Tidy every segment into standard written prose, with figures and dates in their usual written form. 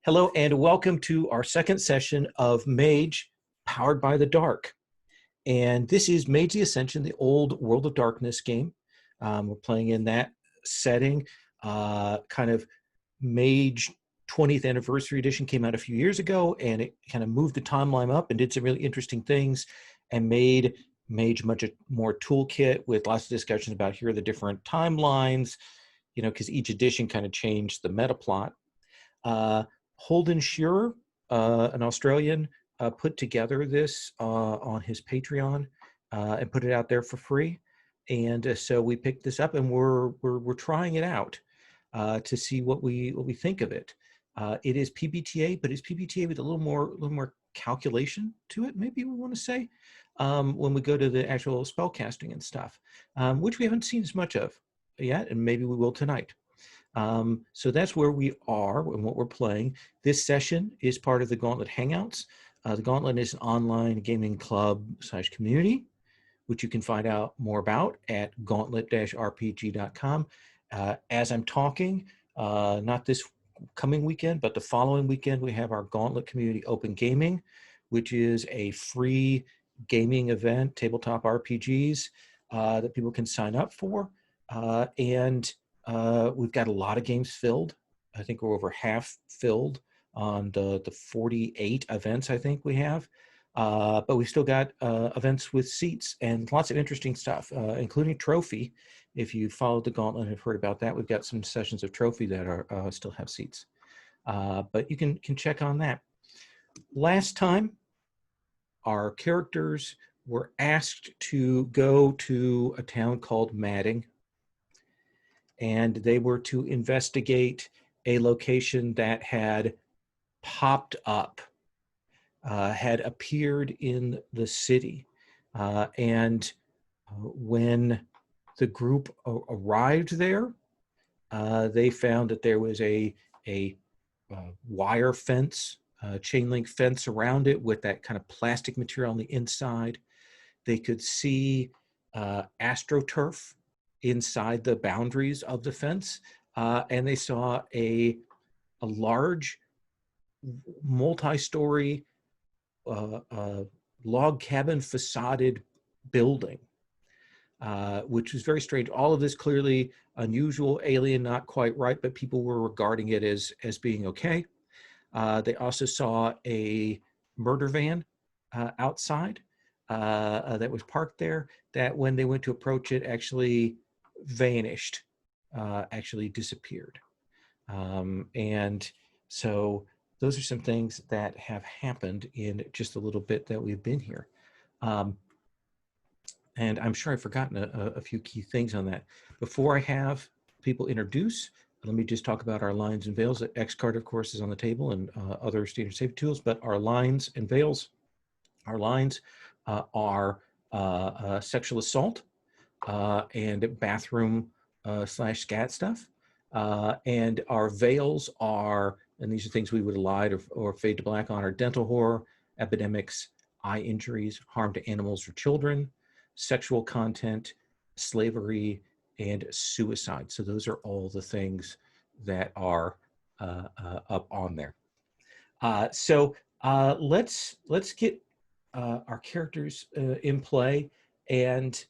Hello and welcome to our second session of Mage, Powered by the Dark. And this is Mage the Ascension, the old World of Darkness game. We're playing in that setting. Kind of Mage 20th Anniversary Edition came out a few years ago, and it kind of moved the timeline up and did some really interesting things and made Mage much more toolkit with lots of discussions about here are the different timelines, you know, because each edition kind of changed the meta plot. Holden Shearer, an Australian, put together this on his Patreon and put it out there for free. And so we picked this up, and we're trying it out to see what we think of it. It is PbtA, but it's PbtA with a little more calculation to it. Maybe we want to say when we go to the actual spell casting and stuff, which we haven't seen as much of yet, and maybe we will tonight. So that's where we are and what we're playing. This session is part of the Gauntlet Hangouts. The Gauntlet is an online gaming club / community, which you can find out more about at gauntlet-rpg.com. As I'm talking, not this coming weekend, but the following weekend, we have our Gauntlet Community Open Gaming, which is a free gaming event, tabletop RPGs that people can sign up for. We've got a lot of games filled. I think we're over half filled on the 48 events I think we have. But we've still got events with seats and lots of interesting stuff, including Trophy. If you followed the Gauntlet and have heard about that, we've got some sessions of Trophy that are still have seats. But you can check on that. Last time, our characters were asked to go to a town called Madding, and they were to investigate a location that had popped up, had appeared in the city. And when the group arrived there, they found that there was a wire fence, chain link fence around it with that kind of plastic material on the inside. They could see AstroTurf inside the boundaries of the fence, and they saw a large multi-story log cabin facaded building, which was very strange. All of this clearly unusual, alien, not quite right, but people were regarding it as being okay. They also saw a murder van outside that was parked there, that when they went to approach it actually vanished, actually disappeared. And so those are some things that have happened in just a little bit that we've been here. And I'm sure I've forgotten a few key things on that. Before I have people introduce, let me just talk about our lines and veils. The X card, of course, is on the table, and other standard safety tools, but our lines and veils, our lines are sexual assault, and bathroom / scat stuff. And our veils are, and these are things we would elide or fade to black on, are dental horror, epidemics, eye injuries, harm to animals or children, sexual content, slavery, and suicide. So those are all the things that are up on there. So let's get our characters in play and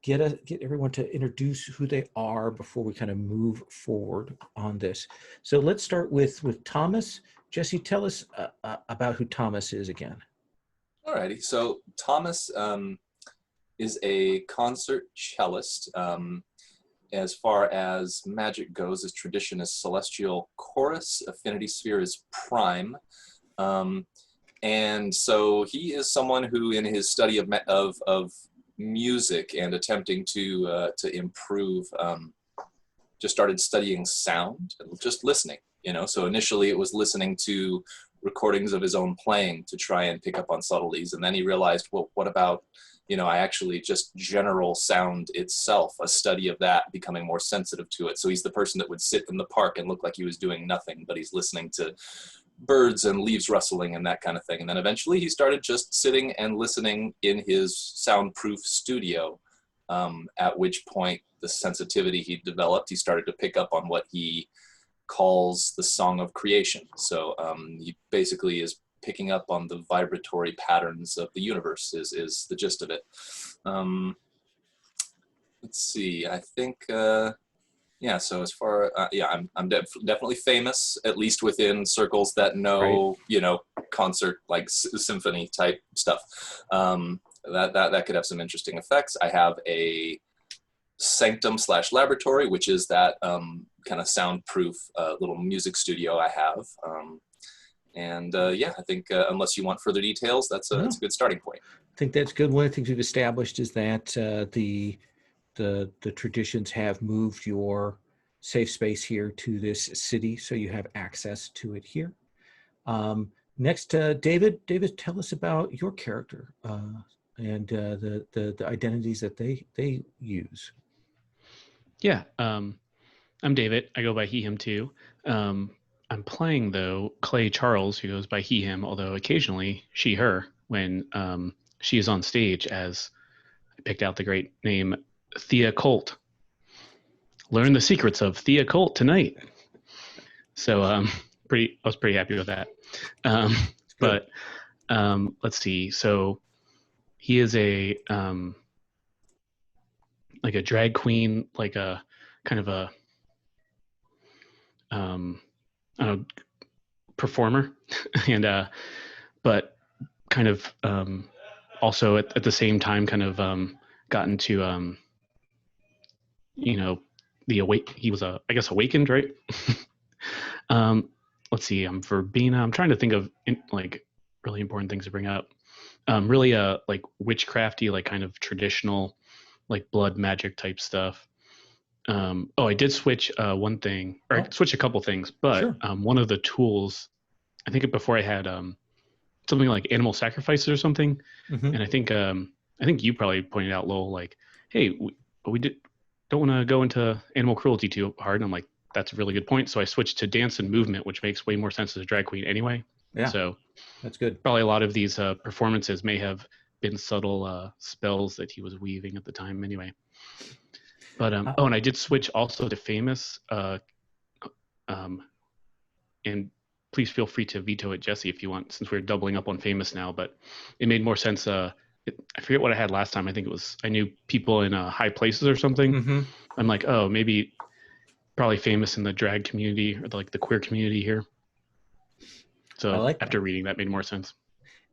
get everyone to introduce who they are before we kind of move forward on this. So let's start with Thomas. Jesse, tell us about who Thomas is again. Alrighty, so Thomas is a concert cellist. As far as magic goes, his tradition is Celestial Chorus, Affinity Sphere is Prime. And so he is someone who, in his study of music and attempting to improve, just started studying sound, just listening, you know. So initially it was listening to recordings of his own playing to try and pick up on subtleties, and then he realized, well, what about, you know, I actually just general sound itself, a study of that, becoming more sensitive to it. So he's the person that would sit in the park and look like he was doing nothing, but he's listening to birds and leaves rustling and that kind of thing. And then eventually he started just sitting and listening in his soundproof studio, at which point the sensitivity he developed, he started to pick up on what he calls the Song of Creation. So he basically is picking up on the vibratory patterns of the universe is the gist of it. Let's see, I think, yeah, so as far, yeah, I'm definitely famous, at least within circles that know, you know, concert, like symphony type stuff. That could have some interesting effects. I have a Sanctum/Laboratory, which is that kind of soundproof little music studio I have. Yeah, I think unless you want further details, that's a good starting point. I think that's good. One of the things we've established is that the traditions have moved your safe space here to this city, so you have access to it here. Next, David. David, tell us about your character and the identities that they use. Yeah, I'm David. I go by he, him too. I'm playing, though, Clay Charles, who goes by he, him, although occasionally she, her, when she is on stage, as I picked out the great name Thea Colt. Learn the secrets of Thea Colt tonight. So I was pretty happy with that. But let's see. So he is a like a drag queen, like a kind of a performer, and but kind of also at the same time kind of gotten to you know, he was I guess awakened, right? Let's see, Verbena. I'm trying to think of like really important things to bring up. Really like witchcrafty, like kind of traditional, like blood magic type stuff. I did switch one thing, or I switched a couple things, but sure. One of the tools, I think before I had something like animal sacrifices or something, and I think you probably pointed out, Lowell, like, hey, we don't want to go into animal cruelty too hard. And I'm like, that's a really good point. So I switched to dance and movement, which makes way more sense as a drag queen anyway. Yeah, so that's good. Probably a lot of these performances may have been subtle spells that he was weaving at the time anyway. But and I did switch also to famous, and please feel free to veto it, Jesse, if you want, since we're doubling up on famous now. But it made more sense. I forget what I had last time. I think it was I knew people in high places or something. I'm like, oh, maybe probably famous in the drag community or the queer community here. So after reading that made more sense.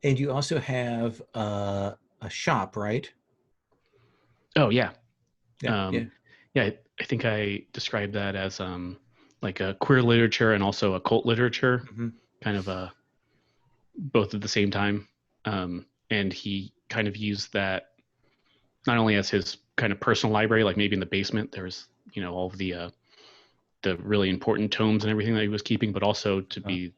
And you also have a shop, right? Oh yeah. Yeah. I think I described that as like a queer literature and also occult literature, kind of both at the same time. And he kind of used that not only as his kind of personal library, like maybe in the basement there's all of the really important tomes and everything that he was keeping, but also to be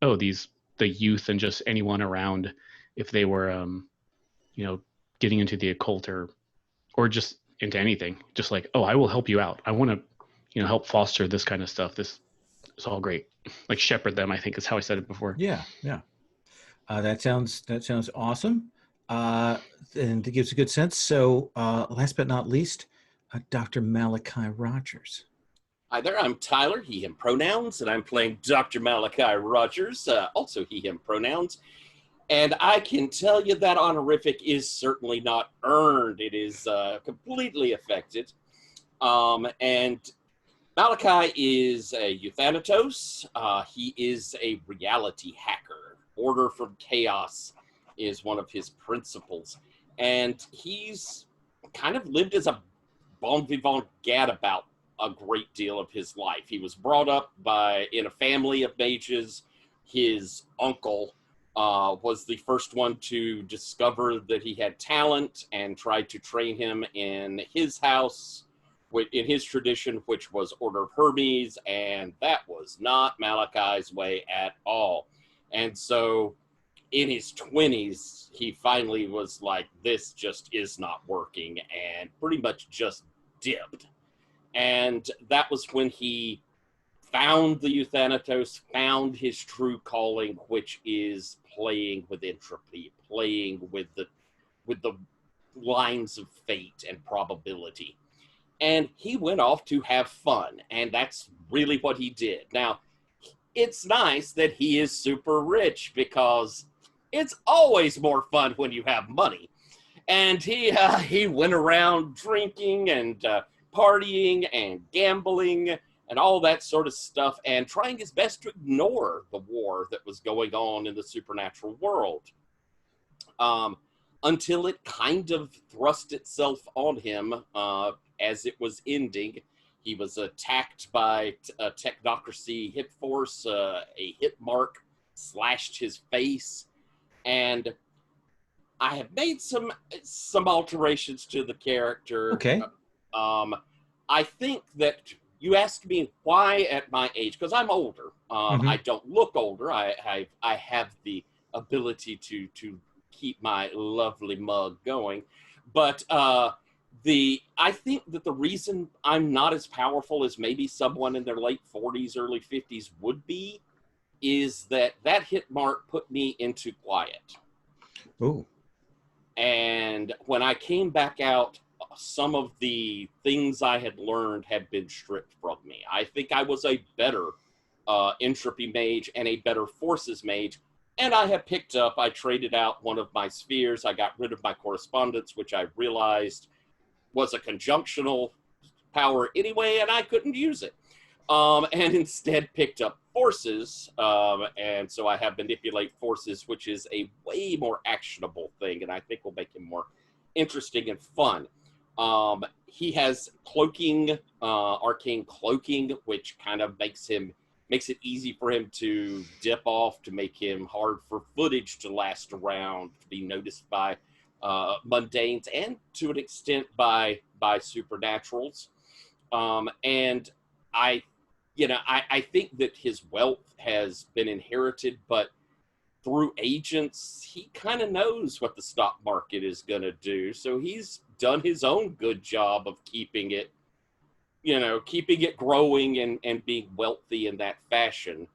the youth and just anyone around, if they were getting into the occult or just into anything, just like, oh, I will help you out. I want to, help foster this kind of stuff. This is all great. Like shepherd them, I think is how I said it before. Yeah. That sounds awesome. And it gives a good sense. So last but not least, Dr. Malachi Rogers. Hi there, I'm Tyler, he, him pronouns, and I'm playing Dr. Malachi Rogers, also he, him pronouns. And I can tell you that honorific is certainly not earned. It is completely affected. And Malachi is a euthanatos. He is a reality hacker. Order from chaos is one of his principles. And he's kind of lived as a bon vivant gadabout a great deal of his life. He was brought up in a family of mages. His uncle was the first one to discover that he had talent and tried to train him in his house, in his tradition, which was Order of Hermes, and that was not Malachi's way at all. And so in his 20s, he finally was like, this just is not working, and pretty much just dipped. And that was when he found the euthanatos, found his true calling, which is playing with entropy, playing with the lines of fate and probability. and he went off to have fun, and that's really what he did. Now, it's nice that he is super rich, because it's always more fun when you have money. And he went around drinking and partying and gambling and all that sort of stuff, and trying his best to ignore the war that was going on in the supernatural world, until it kind of thrust itself on him as it was ending. He was attacked by a technocracy hit force. A hit mark slashed his face, and I have made some alterations to the character. Okay. I think that you asked me why at my age, because I'm older. I don't look older. I have the ability to keep my lovely mug going, but I think that the reason I'm not as powerful as maybe someone in their late 40s, early 50s would be, is that hit mark put me into quiet. Oh. And when I came back out, some of the things I had learned had been stripped from me. I think I was a better entropy mage and a better forces mage, and I traded out one of my spheres. I got rid of my correspondence, which I realized was a conjunctional power anyway, and I couldn't use it. And instead picked up forces, and so I have manipulate forces, which is a way more actionable thing, and I think will make him more interesting and fun. He has cloaking, arcane cloaking, which kind of makes it easy for him to dip off, to make him hard for footage to last around, to be noticed by mundanes, and to an extent by supernaturals. And I think that his wealth has been inherited, but through agents, he kind of knows what the stock market is going to do. So he's done his own good job of keeping it growing and being wealthy in that fashion,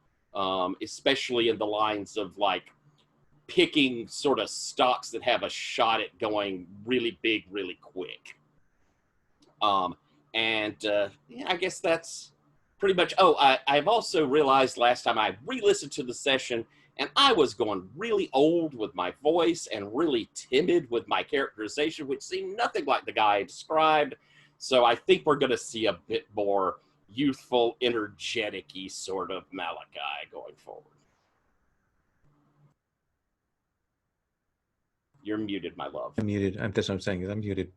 especially in the lines of like picking sort of stocks that have a shot at going really big, really quick. I guess that's pretty much. I've also realized last time I re-listened to the session, and I was going really old with my voice and really timid with my characterization, which seemed nothing like the guy I described. So I think we're going to see a bit more youthful, energetic-y sort of Malachi going forward. You're muted, my love. I'm muted. That's what I'm saying, is I'm muted.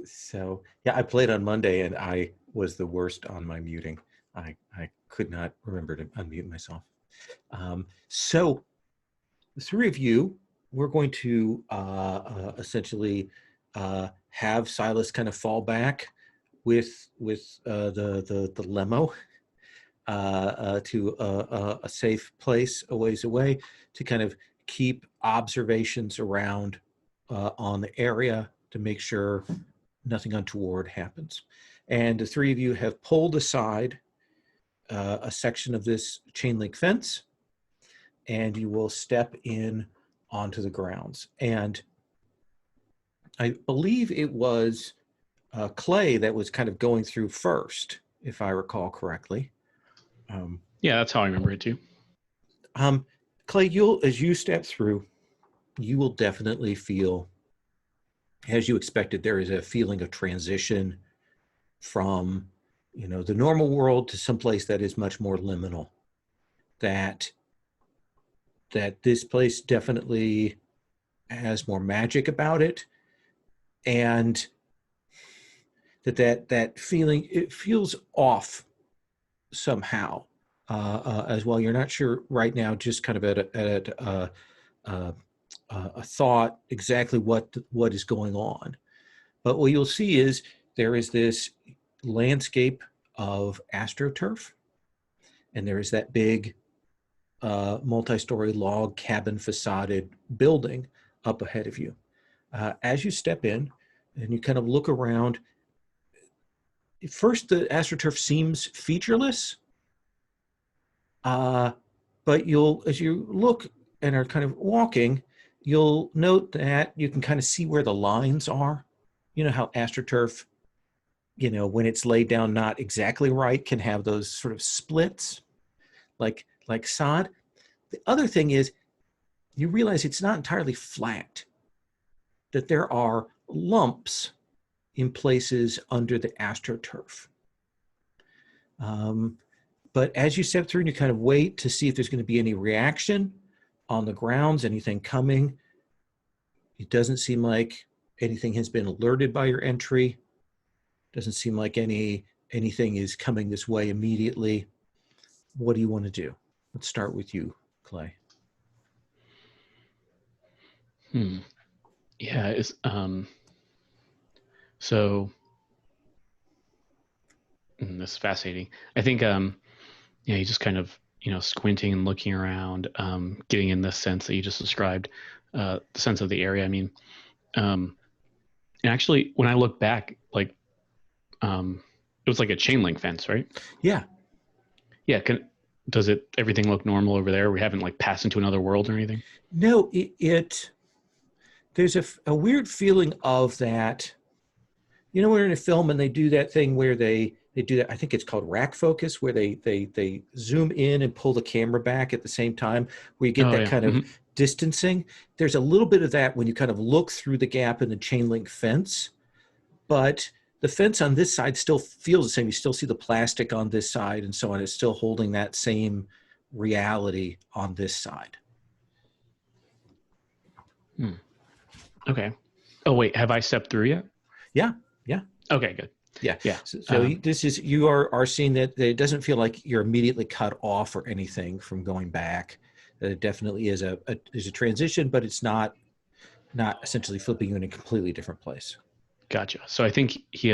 So yeah, I played on Monday and I was the worst on my muting. I could not remember to unmute myself. So the three of you, we're going to essentially have Silas kind of fall back with the lemo to a safe place a ways away, to kind of keep observations around on the area to make sure nothing untoward happens. And the three of you have pulled aside a section of this chain link fence, and you will step in onto the grounds. And I believe it was Clay that was kind of going through first, if I recall correctly. Yeah, that's how I remember it too. Clay, as you step through, you will definitely feel, as you expected, there is a feeling of transition from, the normal world to someplace that is much more liminal. That this place definitely has more magic about it, and that feeling, it feels off somehow as well. You're not sure right now, just kind of at a thought exactly what is going on. But what you'll see is there is this landscape of AstroTurf, and there is that big multi-story log cabin facaded building up ahead of you. As you step in and you kind of look around, at first the AstroTurf seems featureless, but as you look and are kind of walking, you'll note that you can kind of see where the lines are. You know how AstroTurf when it's laid down not exactly right, can have those sort of splits, like sod. The other thing is, you realize it's not entirely flat, that there are lumps in places under the astroturf. But as you step through and you kind of wait to see if there's going to be any reaction on the grounds, anything coming, it doesn't seem like anything has been alerted by your entry. Doesn't seem like anything is coming this way immediately. What do you want to do? Let's start with you, Clay. Yeah, it's so this is fascinating. I think yeah, you just kind of squinting and looking around, getting in the sense that you just described, the sense of the area. I mean, and actually, when I look back, like it was like a chain link fence, right? Yeah. Yeah. Does everything look normal over there? We haven't like passed into another world or anything? No, there's a weird feeling of that. We're in a film and they do that thing where they do that. I think it's called rack focus, where they zoom in and pull the camera back at the same time, where you get that kind of distancing. There's a little bit of that when you kind of look through the gap in the chain link fence, but the fence on this side still feels the same. You still see the plastic on this side and so on. It's still holding that same reality on this side. Okay. Oh, wait, have I stepped through yet? Yeah. Okay, good. Yeah. So you are seeing that it doesn't feel like you're immediately cut off or anything from going back. That it definitely is a transition, but it's not essentially flipping you in a completely different place. Gotcha. So I think he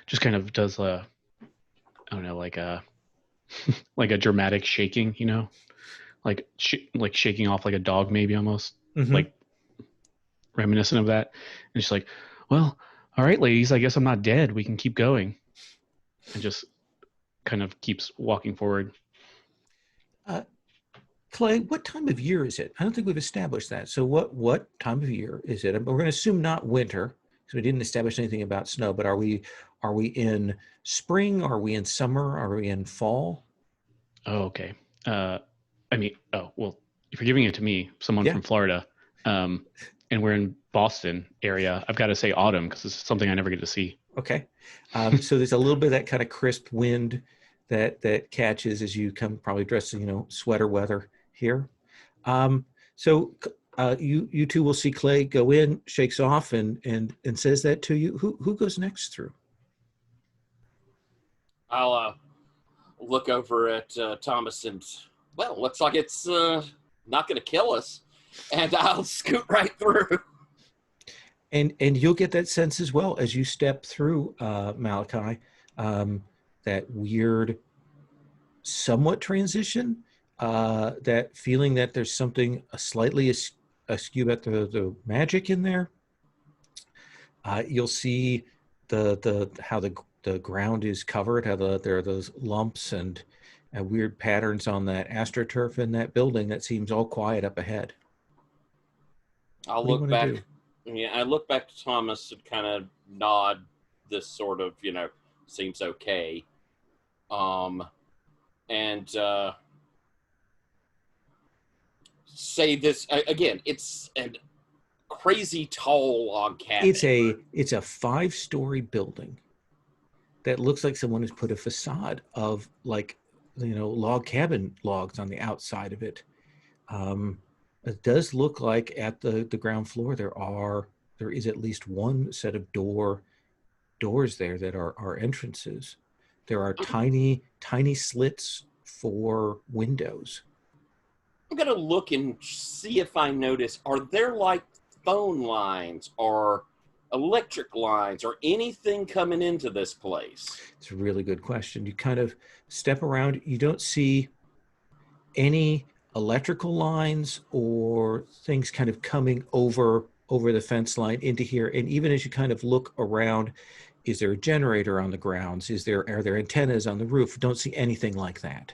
just kind of does I don't know, like a like a dramatic shaking, like shaking off like a dog, maybe almost like reminiscent of that. And she's like, well, all right, ladies, I guess I'm not dead. We can keep going. And just kind of keeps walking forward. Clay, what time of year is it? I don't think we've established that. So what time of year is it? We're going to assume not winter, because we didn't establish anything about snow, but are we in spring? Are we in summer? Are we in fall? Oh, okay. I mean, well, if you're giving it to me, someone from Florida, and we're in Boston area, I've got to say autumn, because it's something I never get to see. Okay. So there's a little bit of that kind of crisp wind that catches as you come, probably dressed in, sweater weather here. So you two will see Clay go in, shakes off and says that to you. Who goes next through? I'll look over at Thomas and, well, looks like it's not going to kill us. And I'll scoot right through. And you'll get that sense as well as you step through, Malachi, that weird, somewhat transition, that feeling that there's something slightly askew about the magic in there. You'll see how the ground is covered, how there are those lumps and weird patterns on that astroturf in that building that seems all quiet up ahead. I'll look back. Yeah, I look back to Thomas and kind of nod this sort of, seems okay. And say this again, it's a crazy tall log cabin. It's a 5-story building that looks like someone has put a facade of log cabin logs on the outside of it. It does look like at the ground floor there is at least one set of doors there that are entrances. There are tiny slits for windows. I'm gonna look and see if I notice, are there like phone lines or electric lines or anything coming into this place? It's a really good question. You kind of step around, you don't see any electrical lines or things kind of coming over the fence line into here. And even as you kind of look around, is there a generator on the grounds? Are there antennas on the roof? Don't see anything like that.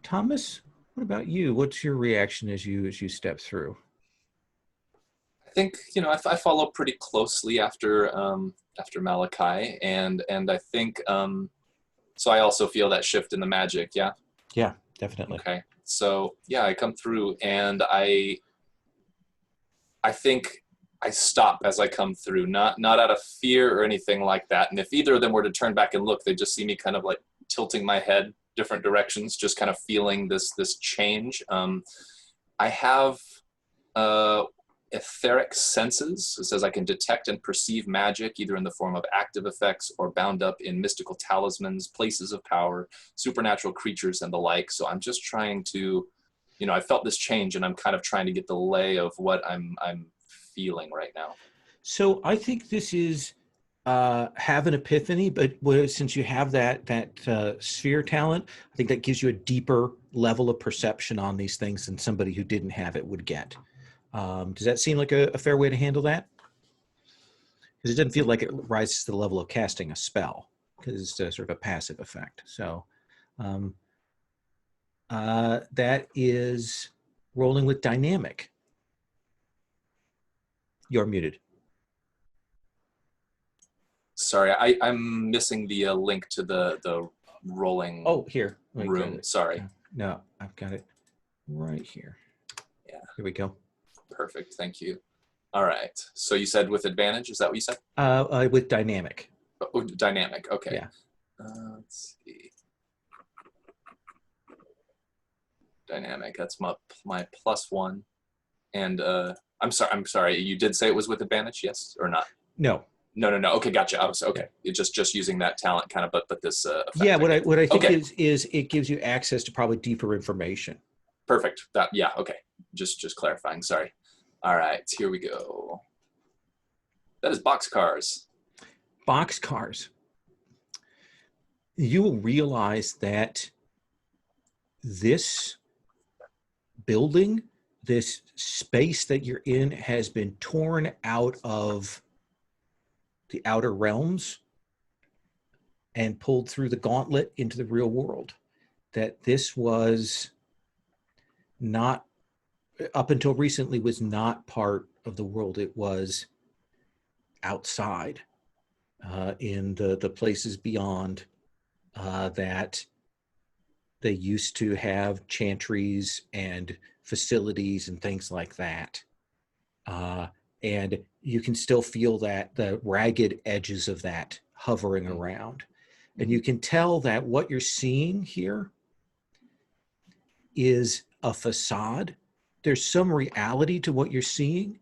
Thomas, what about you? What's your reaction as you step through? I think, I follow pretty closely after Malachi, and I think so. I also feel that shift in the magic. Yeah. Yeah, definitely. Okay. So yeah, I come through, and I think I stop as I come through, not out of fear or anything like that. And if either of them were to turn back and look, they just see me kind of like tilting my head different directions, just kind of feeling this change. I have etheric senses. It says I can detect and perceive magic either in the form of active effects or bound up in mystical talismans, places of power, supernatural creatures, and the like. So I'm just trying to, I felt this change, and I'm kind of trying to get the lay of what I'm feeling right now. So I think this is have an epiphany, but since you have that sphere talent, I think that gives you a deeper level of perception on these things than somebody who didn't have it would get. Does that seem like a fair way to handle that? Because it doesn't feel like it rises to the level of casting a spell, because it's sort of a passive effect. So that is rolling with dynamic. You're muted. Sorry, I'm missing the link to the rolling. Oh, here. Room. Sorry. No, I've got it right here. Yeah. Here we go. Perfect. Thank you. All right. So you said with advantage. Is that what you said? With dynamic. Oh, dynamic. Okay. Yeah. Let's see. Dynamic. That's my +1. And I'm sorry. You did say it was with advantage, yes or not? No. No. Okay, gotcha. I was okay. It's just using that talent kind of, but this. Effect, yeah. What I think okay. is it gives you access to probably deeper information. Perfect. Yeah. Okay. Just clarifying. Sorry. All right. Here we go. That is boxcars. Boxcars. You will realize that this building, this space that you're in, has been torn out of the outer realms and pulled through the gauntlet into the real world. That this was not, up until recently, was not part of the world. It was outside in the places beyond that they used to have chantries and facilities and things like that. And you can still feel that, the ragged edges of that hovering around. And you can tell that what you're seeing here is a facade. There's some reality to what you're seeing,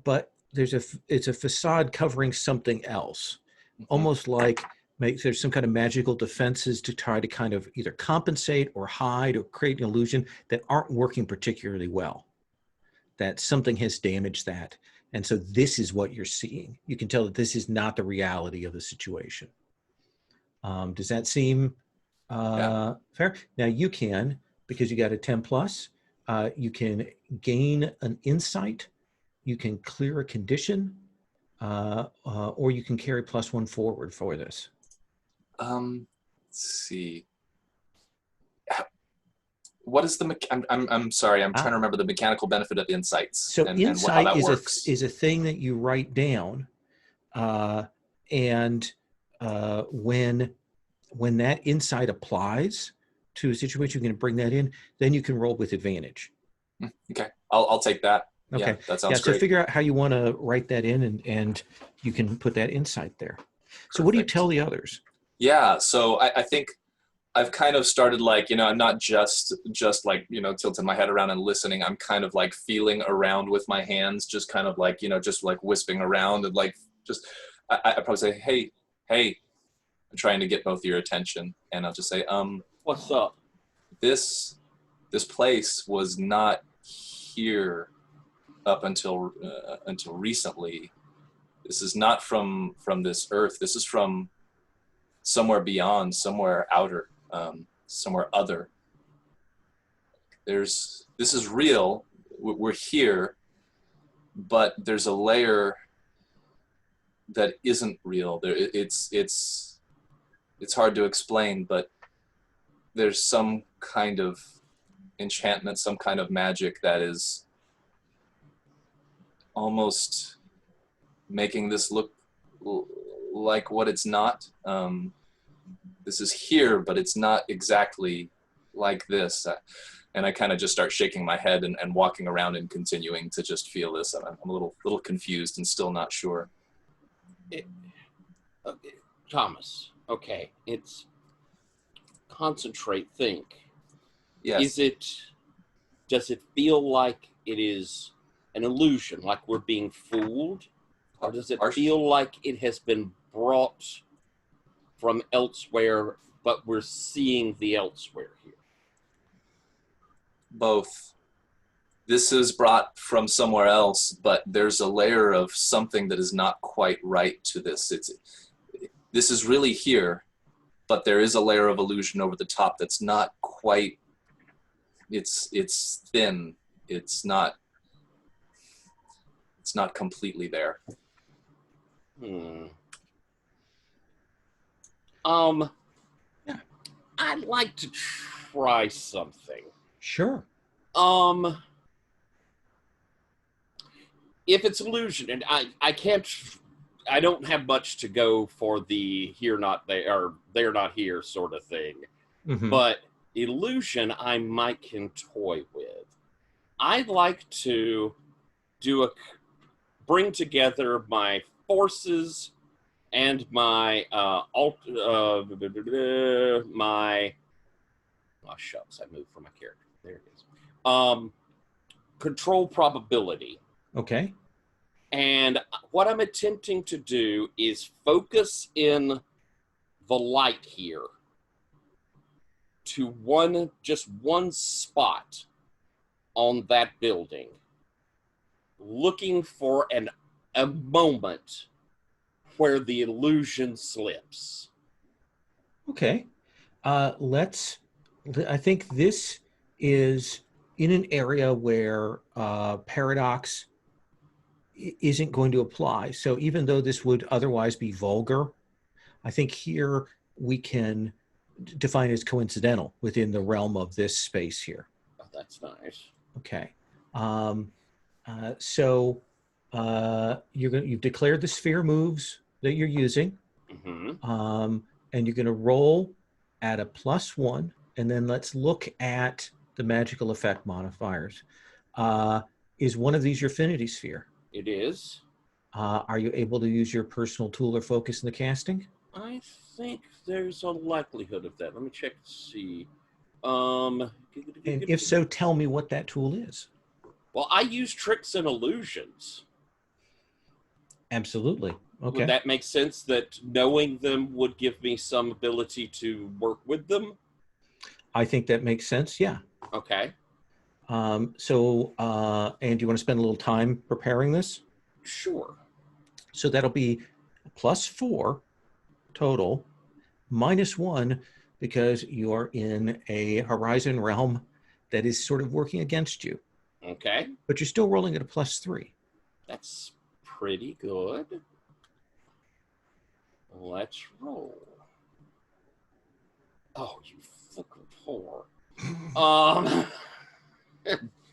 but it's a facade covering something else. Almost like there's some kind of magical defenses to try to kind of either compensate or hide or create an illusion that aren't working particularly well. That something has damaged that. And so this is what you're seeing. You can tell that this is not the reality of the situation. Does that seem fair? Now you can, because you got a 10 plus, you can gain an insight, you can clear a condition, or you can carry +1 forward for this. Let's see. What is the? I'm sorry. I'm trying to remember the mechanical benefit of insights. So and insight how that works. is a thing that you write down, and when that insight applies to a situation, you're going to bring that in. Then you can roll with advantage. Okay, I'll take that. Okay, yeah, that sounds great. So figure out how you want to write that in, and you can put that insight there. So Perfect. What do you tell the others? Yeah, so I think I've kind of started like, I'm not just like, tilting my head around and listening. I'm kind of like feeling around with my hands, just kind of like, just like wisping around and like, I probably say, hey, I'm trying to get both your attention. And I'll just say, what's up? This place was not here up until recently. This is not from this earth. This is from somewhere beyond, somewhere outer, somewhere other. This is real. We're here, but there's a layer that isn't real. It's hard to explain, but there's some kind of enchantment, some kind of magic that is almost making this look like what it's not. This is here, but it's not exactly like this. And I kind of just start shaking my head and walking around and continuing to just feel this. I'm a little confused and still not sure. Thomas, okay, it's concentrate, think. Yes. Does it feel like it is an illusion, like we're being fooled? Or does it feel like it has been brought from elsewhere, but we're seeing the elsewhere here? Both. This is brought from somewhere else, but there's a layer of something that is not quite right to this. This is really here, but there is a layer of illusion over the top that's not quite, it's thin. It's not completely there. Yeah. I'd like to try something. Sure. If it's illusion, and I don't have much to go for the here not there, or they're not here sort of thing. Mm-hmm. But illusion I might can toy with. I'd like to bring together my forces and my shucks, I moved from my character. There it is. Control probability. Okay. And what I'm attempting to do is focus in the light here to just one spot on that building, looking for a moment where the illusion slips. Okay. I think this is in an area where paradox isn't going to apply. So even though this would otherwise be vulgar, I think here we can define it as coincidental within the realm of this space here. Oh, that's nice. Okay. You've declared the sphere moves that you're using. Mm-hmm. And you're going to roll at a +1, and then let's look at the magical effect modifiers. Is one of these your affinity sphere? It is. Are you able to use your personal tool or focus in the casting? I think there's a likelihood of that. Let me check to see. And if so, tell me what that tool is. Well, I use tricks and illusions. Absolutely. Okay. Would that make sense that knowing them would give me some ability to work with them? I think that makes sense, yeah. Okay. And do you want to spend a little time preparing this? Sure. So that'll be +4 total, -1 because you're in a horizon realm that is sort of working against you. Okay. But you're still rolling at a +3. That's pretty good. Let's roll. Oh, you fucking whore.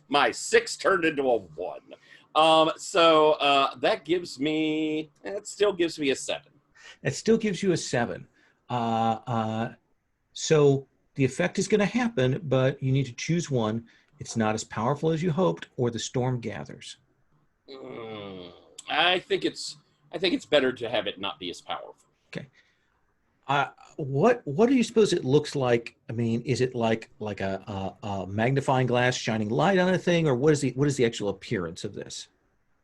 My 6 turned into a 1. So that gives me, it still gives me a 7. It still gives you a 7. So the effect is going to happen, but you need to choose one. It's not as powerful as you hoped, or the storm gathers. I think it's better to have it not be as powerful. Okay. What do you suppose it looks like? I mean, is it like a magnifying glass shining light on a thing, or what is the actual appearance of this?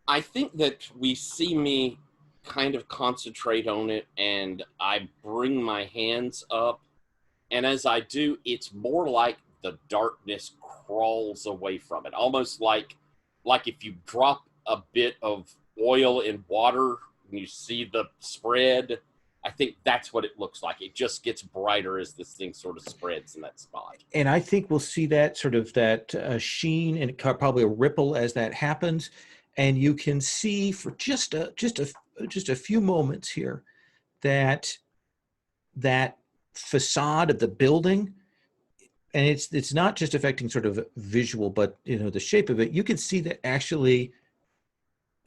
I think that we see me kind of concentrate on it, and I bring my hands up, and as I do, it's more like the darkness crawls away from it, almost like if you drop a bit of oil in water and you see the spread. I think that's what it looks like. It just gets brighter as this thing sort of spreads in that spot. And I think we'll see that sort of that sheen and probably a ripple as that happens. And you can see for just a few moments here that facade of the building, and it's not just affecting sort of visual, but the shape of it. You can see that actually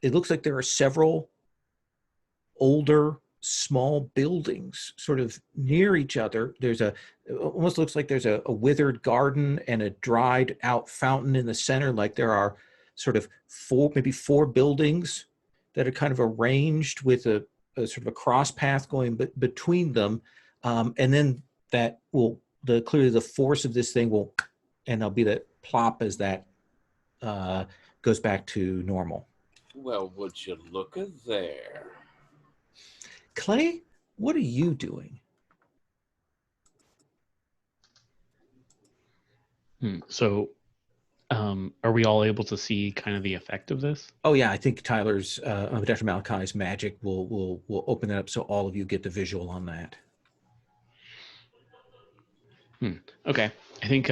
it looks like there are several older small buildings sort of near each other. It almost looks like there's a withered garden and a dried out fountain in the center. Like there are sort of maybe four buildings that are kind of arranged with a sort of a cross path going between them. And then that will, clearly the force of this thing will, and there'll be that plop as that goes back to normal. Well, would you look at there? Clay, what are you doing? So are we all able to see kind of the effect of this? Oh yeah, I think Tyler's, Dr. Malachi's magic will open it up so all of you get the visual on that. Okay. I think,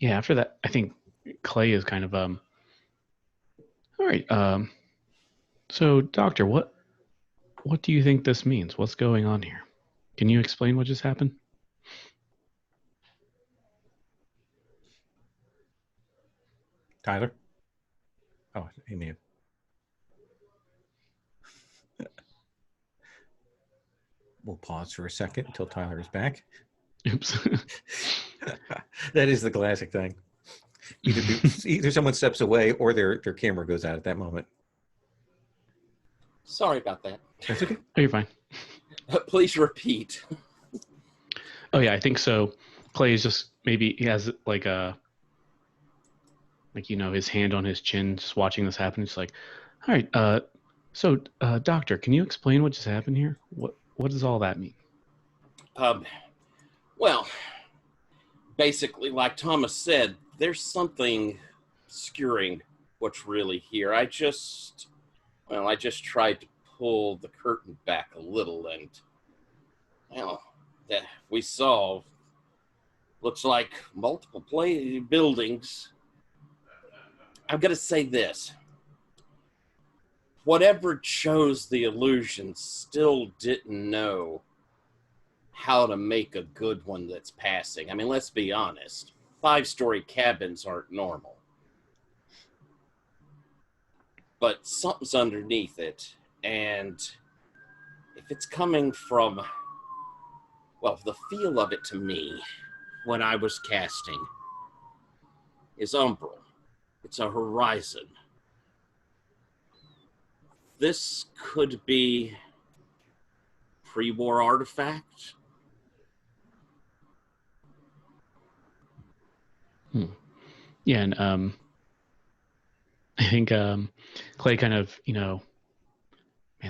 after that, I think Clay is kind of, all right. So Doctor, what do you think this means? What's going on here? Can you explain what just happened? Tyler? Oh, he may have. We'll pause for a second until Tyler is back. Oops. That is the classic thing. Either someone steps away or their camera goes out at that moment. Sorry about that. That's okay. Oh, you're fine. Please repeat. Oh yeah, I think so. Clay is just, maybe he has like his hand on his chin, just watching this happen. It's like, all right, so Doctor, can you explain what just happened here? What does all that mean? Well, basically, like Thomas said, there's something obscuring what's really here. I just tried to pull the curtain back a little, and that we saw looks like multiple buildings. I'm going to say this. Whatever chose the illusion still didn't know how to make a good one that's passing. I mean, let's be honest. 5-story cabins aren't normal. But something's underneath it. And if it's coming from, well, the feel of it to me when I was casting is umbral. It's a horizon. This could be pre-war artifact. Yeah, and I think Clay kind of, man,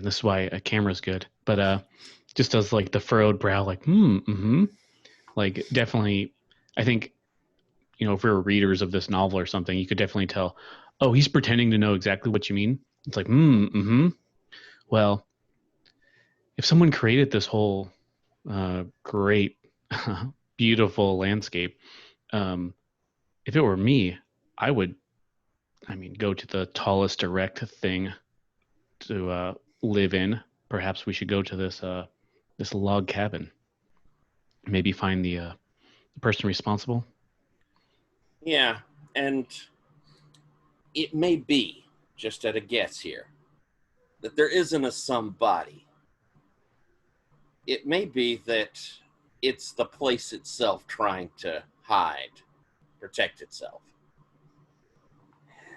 this is why a camera's good, but just does like the furrowed brow, like, like definitely, I think, if we were readers of this novel or something, you could definitely tell, oh, he's pretending to know exactly what you mean. It's like, well, if someone created this whole great, beautiful landscape, if it were me, I would, go to the tallest erect thing to live in. Perhaps we should go to this log cabin. Maybe find the person responsible. Yeah, and it may be, just at a guess here, that there isn't a somebody. It may be that it's the place itself trying to hide, protect itself.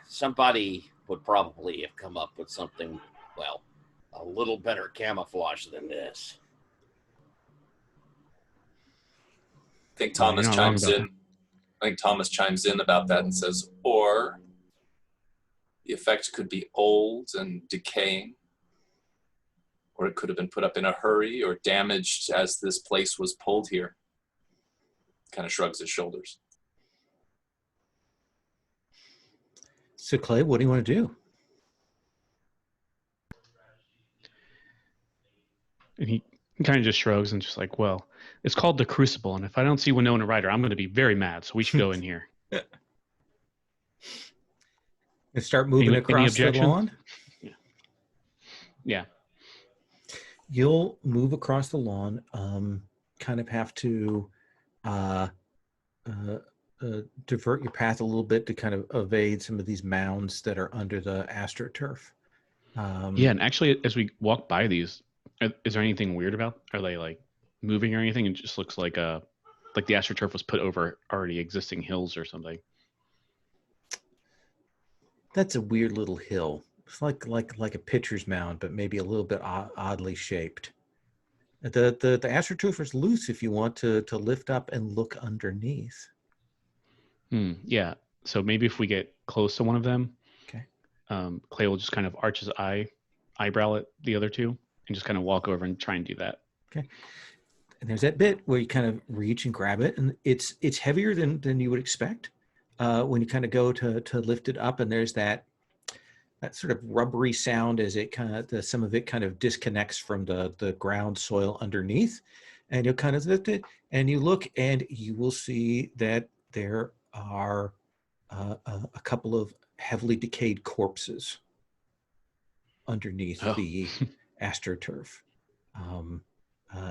Somebody would probably have come up with something, well, a little better camouflage than this. I think Thomas chimes in. I think Thomas chimes in about that and says, or the effect could be old and decaying, or it could have been put up in a hurry or damaged as this place was pulled here. Kind of shrugs his shoulders. So Clay, what do you want to do? And he kind of just shrugs and just like, well, it's called the Crucible, and if I don't see Winona Ryder, I'm going to be very mad, so we should go in here. And start moving across the lawn? Yeah. You'll move across the lawn, kind of have to divert your path a little bit to kind of evade some of these mounds that are under the astroturf. Yeah, and actually, as we walk by these, is there anything weird about? Are they like moving or anything? It just looks like the astroturf was put over already existing hills or something. That's a weird little hill. It's like a pitcher's mound, but maybe a little bit oddly shaped. The astroturf is loose if you want to lift up and look underneath. Yeah. So maybe if we get close to one of them, okay. Clay will just kind of arch his eyebrow at the other two and just kind of walk over and try and do that. Okay. And there's that bit where you kind of reach and grab it, and it's heavier than you would expect when you kind of go to lift it up, and there's that sort of rubbery sound as it kind of some of it kind of disconnects from the ground soil underneath, and you'll kind of lift it and you look and you will see that there are a couple of heavily decayed corpses underneath the astroturf.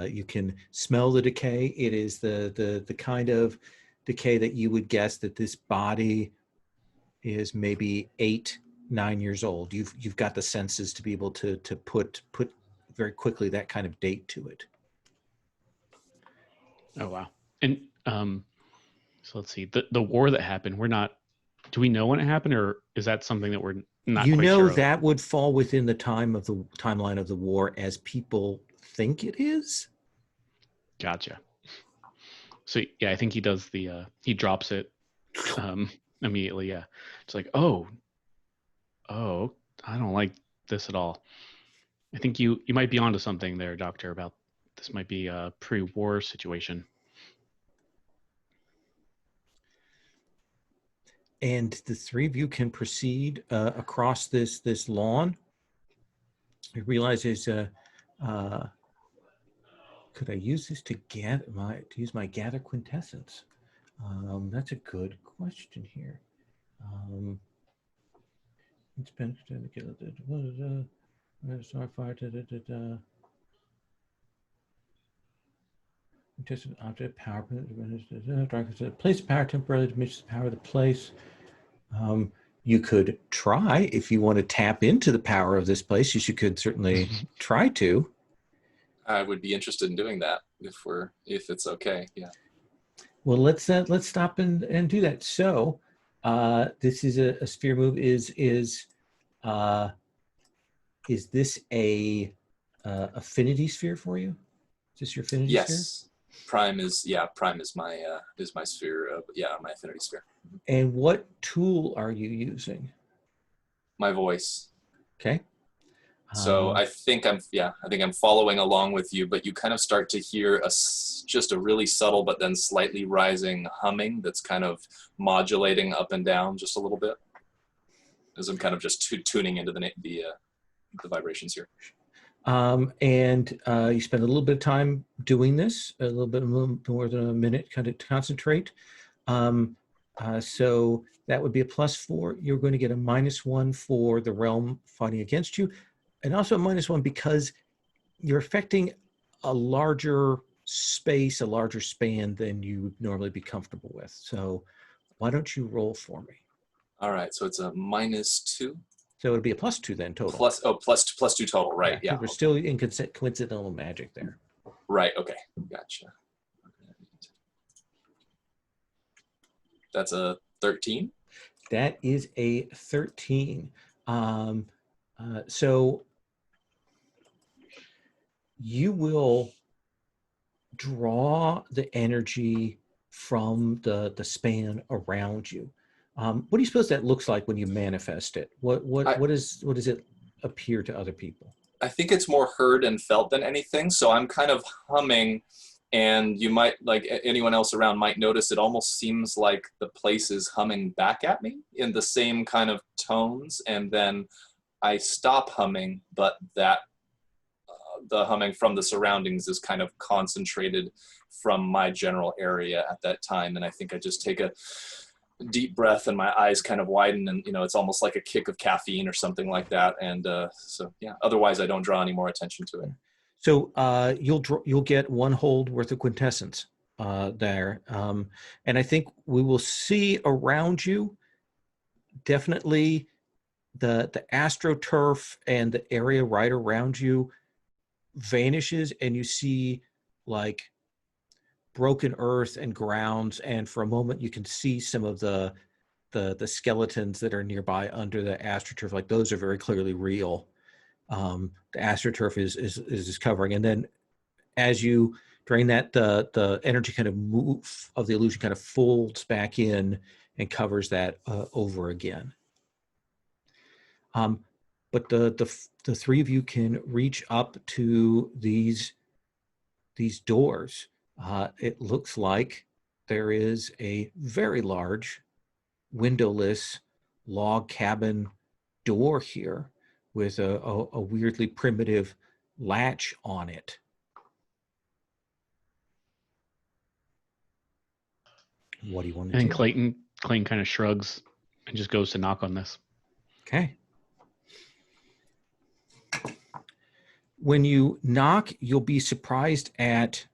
You can smell the decay. It is the kind of decay that you would guess that this body is maybe 8-9 years old. You've got the senses to be able to put very quickly that kind of date to it. Oh wow! And so let's see, the war that happened. Do we know when it happened, or is that something that we're not? You quite know sure of? that would fall within the timeline of the war as people think it is. Gotcha. So yeah, I think he does he drops it immediately. Yeah, it's like oh, I don't like this at all. I think you might be onto something there, Doctor. About this might be a pre-war situation. And the three of you can proceed across this lawn. I realize there's could I use this to use my gather quintessence? That's a good question here. It's been just an object power place of power temporarily diminishes the power of the place. You could try if you want to tap into the power of this place. You could certainly try to. I would be interested in doing that if it's okay. Yeah. Well, let's stop and do that. So, this is a sphere move. Is this a affinity sphere for you? Is this your affinity sphere? Yes. Prime is my sphere. My affinity sphere. And what tool are you using? My voice. Okay. So I think I'm following along with you, but you kind of start to hear just a really subtle but then slightly rising humming that's kind of modulating up and down just a little bit, as I'm kind of just tuning into the vibrations here. And you spend a little bit of time doing this, a little more than a minute, kind of to concentrate. So that would be a +4. You're going to get a -1 for the realm fighting against you, and also a -1 because you're affecting a larger space, a larger span than you would normally be comfortable with. So why don't you roll for me? All right, so it's a -2. So it'll be a +2 then total. +2 total, right? Yeah. We're still in coincidental magic there. Right. Okay. Gotcha. That's a 13. That is a 13. So you will draw the energy from the span around you. What do you suppose that looks like when you manifest it? What does it appear to other people? I think it's more heard and felt than anything. So I'm kind of humming, and you might, like anyone else around might notice, it almost seems like the place is humming back at me in the same kind of tones. And then I stop humming, but that the humming from the surroundings is kind of concentrated from my general area at that time. And I think I just take a deep breath and my eyes kind of widen, and it's almost like a kick of caffeine or something like that. And so yeah, otherwise I don't draw any more attention to it. So you'll get 1 hold worth of quintessence. there. And I think we will see around you definitely the astroturf and the area right around you vanishes, and you see like broken earth and grounds, and for a moment you can see some of the skeletons that are nearby under the astroturf. Like those are very clearly real. The astroturf is covering, and then as you drain that, the energy kind of move of the illusion kind of folds back in and covers that over again. But the three of you can reach up to these doors. It looks like there is a very large windowless log cabin door here with a weirdly primitive latch on it. What do you want to do? And Clayton kind of shrugs and just goes to knock on this. Okay. When you knock, you'll be surprised at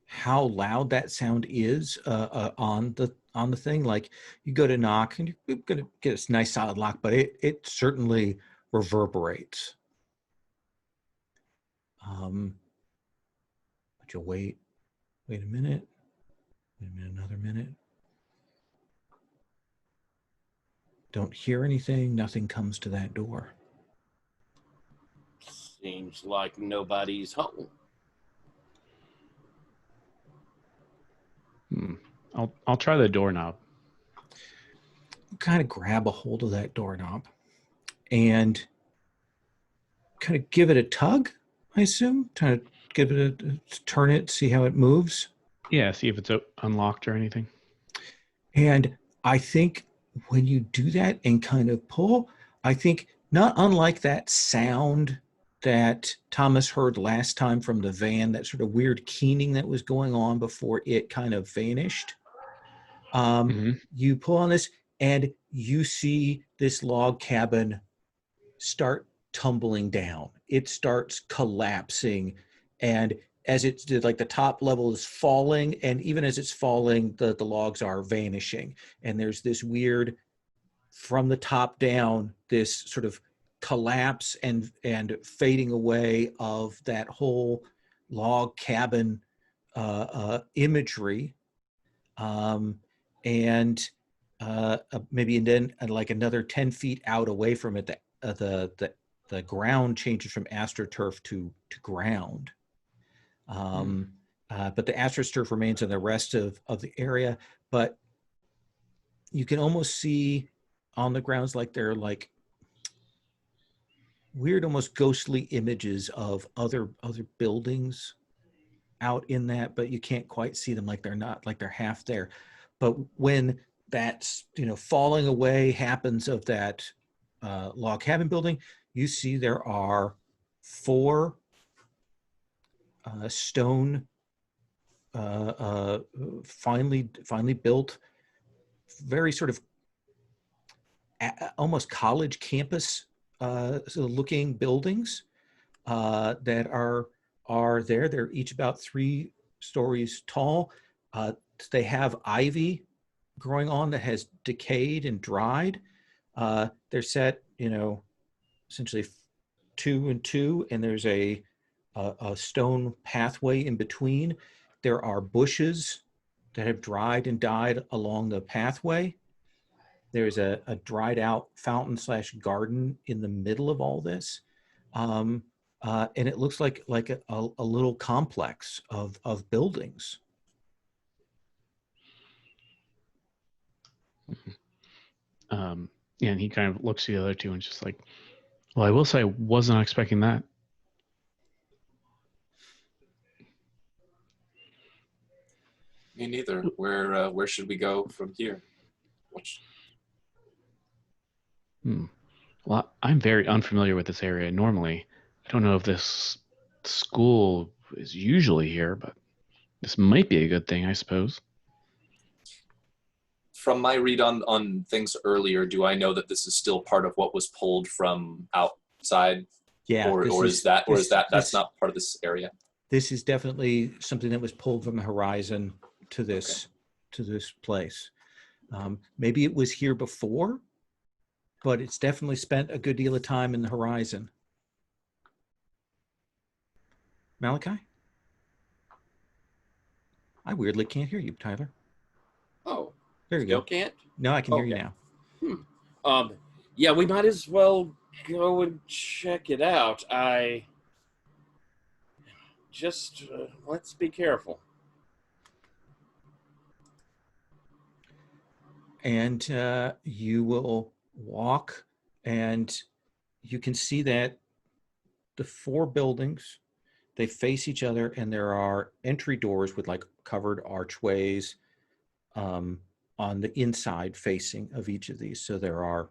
how loud that sound is on the thing. Like you go to knock and you're going to get a nice solid lock, but it certainly reverberates. But you'll wait a minute, another minute. Don't hear anything. Nothing comes to that door. Seems like nobody's home. I'll try the doorknob. Kind of grab a hold of that doorknob and kind of give it a tug, I assume. Kind of give it turn it, see how it moves. Yeah, see if it's unlocked or anything. And I think when you do that and kind of pull, I think not unlike that sound that Thomas heard last time from the van, that sort of weird keening that was going on before it kind of vanished. You pull on this and you see this log cabin start tumbling down. It starts collapsing, and as it's like the top level is falling, and even as it's falling, the logs are vanishing. And there's this weird, from the top down, this sort of collapse and fading away of that whole log cabin imagery. Maybe and then like another 10 feet out away from it, the ground changes from astroturf to ground. But the astroturf remains in the rest of the area, but you can almost see on the grounds like they're like weird, almost ghostly images of other buildings out in that, but you can't quite see them, like they're not, like they're half there. But when that's, falling away happens of that log cabin building, you see there are 4 stone, finely built, very sort of almost college campus looking buildings that are there. They're each about 3 stories tall. They have ivy growing on that has decayed and dried. They're set, essentially 2 and 2, and there's a stone pathway in between. There are bushes that have dried and died along the pathway. There's a dried out fountain / garden in the middle of all this. And it looks like a little complex of buildings. Yeah, and he kind of looks to the other 2 and just like, well, I will say I wasn't expecting that. Me neither. Where should we go from here? Well, I'm very unfamiliar with this area normally. I don't know if this school is usually here, but this might be a good thing, I suppose. From my read on things earlier, do I know that this is still part of what was pulled from outside? Yeah. Or is that that's not part of this area? This is definitely something that was pulled from the horizon to this Okay. to this place. Maybe it was here before, but it's definitely spent a good deal of time in the horizon. Malachi? I weirdly can't hear you, Tyler. Oh, There you still go. can't? No, I can hear you Okay. now. Yeah, we might as well go and check it out. Let's be careful. And you will walk, and you can see that the 4 buildings, they face each other, and there are entry doors with like covered archways on the inside facing of each of these. So there are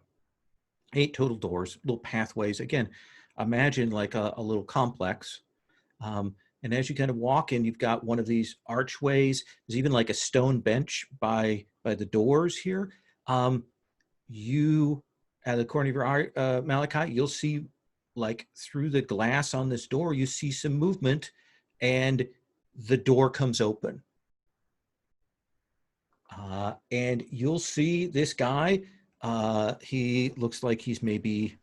8 total doors, little pathways. Again, imagine like a little complex. And as you kind of walk in, you've got one of these archways. There's even like a stone bench by the doors here. You, at the corner of your eye, Malachi, you'll see like through the glass on this door, you see some movement, and the door comes open. And you'll see this guy. He looks like he's maybe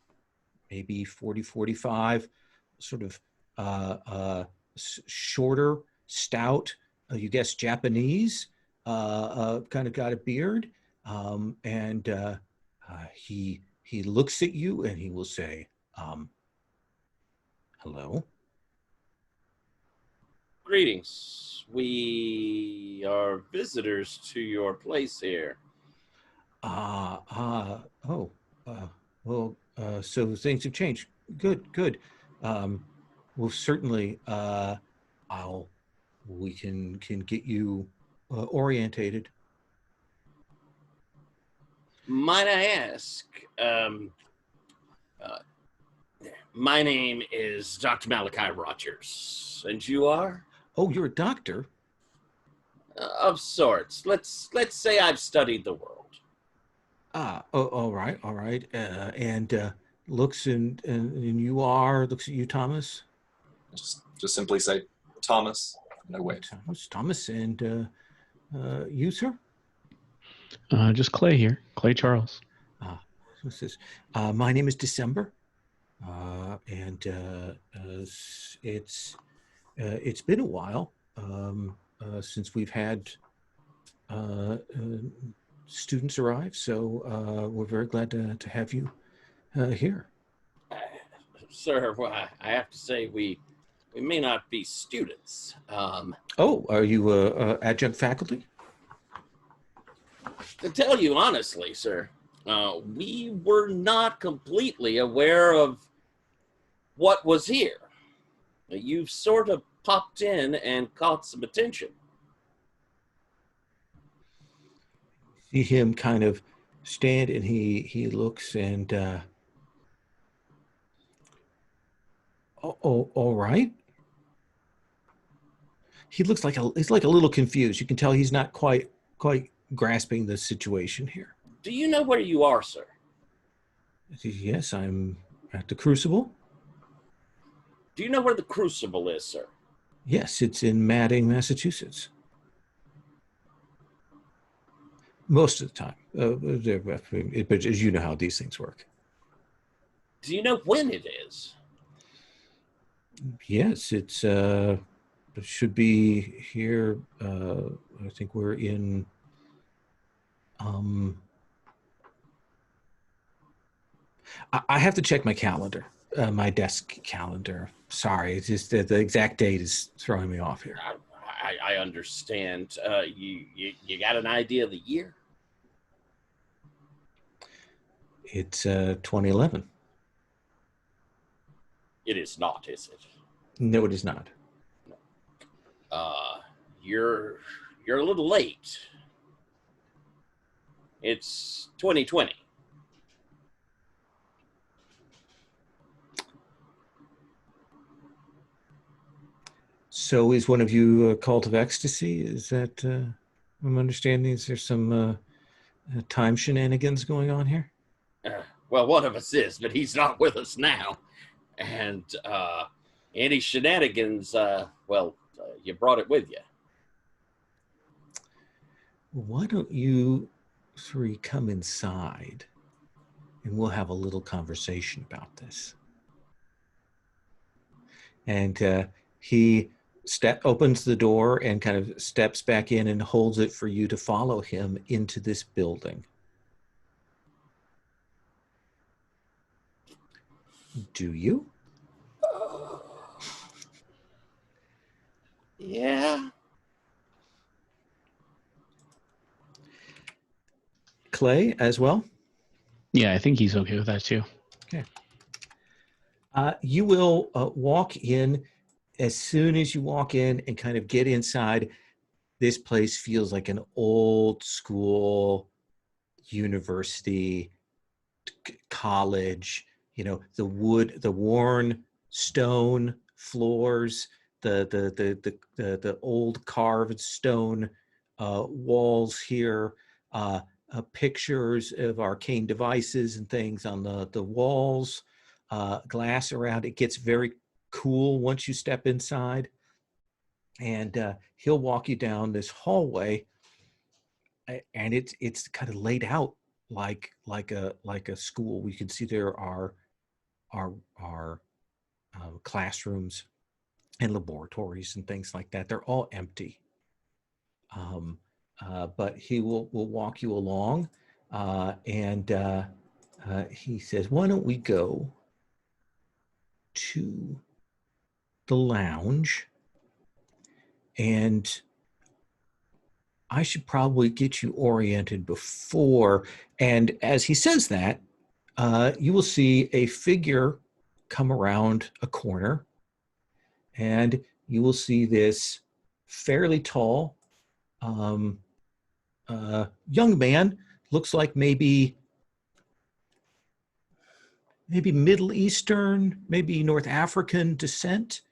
40, 45, sort of shorter, stout, you guess Japanese, kind of got a beard. And he looks at you and he will say, hello. Greetings. We are visitors to your place here. So things have changed. Good. Well, certainly, we can get you orientated. Might I ask, my name is Dr. Malachi Rogers, and you are? Oh, you're a doctor? Of sorts. Let's say I've studied the world. All right. And looks and looks at you, Thomas. Just simply say Thomas. No way. Thomas, and you, sir? Just Clay here, Clay Charles. My name is December, and it's been a while since we've had students arrive, so we're very glad to have you here. Sir, well, I have to say we may not be students. Oh, are you adjunct faculty? To tell you honestly, sir, we were not completely aware of what was here. You've sort of popped in and caught some attention. See him kind of stand, and he looks, and all right. He looks like he's like a little confused. You can tell he's not quite grasping the situation here. Do you know where you are, sir? Yes, I'm at the Crucible. Do you know where the Crucible is, sir? Yes, it's in Madding, Massachusetts. Most of the time. But as you know how these things work. Do you know when it is? Yes, it should be here. I think we're in... I have to check my calendar, my desk calendar. Sorry, it's just that the exact date is throwing me off here. I understand. You got an idea of the year? It's 2011. It is not, is it? No, it is not. You're a little late. It's 2020. So is one of you a cult of ecstasy? Is that, I'm understanding, is there some time shenanigans going on here? Well, one of us is, but he's not with us now. And Any shenanigans, you brought it with you. Why don't you three come inside and we'll have a little conversation about this. And he opens the door and kind of steps back in and holds it for you to follow him into this building. Do you? Yeah. Clay as well? Yeah, I think he's okay with that too. Okay. You will walk in. As soon as you walk in and kind of get inside, this place feels like an old school university, college, you know, the worn stone floors, the old carved stone walls here, pictures of arcane devices and things on the walls, glass around. It gets very cool once you step inside, and he'll walk you down this hallway, and it's kind of laid out like a school. We can see there are classrooms and laboratories and things like that. They're all empty. But he will walk you along, and he says, "Why don't we go to the lounge, and I should probably get you oriented before." And as he says that, you will see a figure come around a corner, and you will see this fairly tall young man, looks like maybe Middle Eastern, maybe North African descent.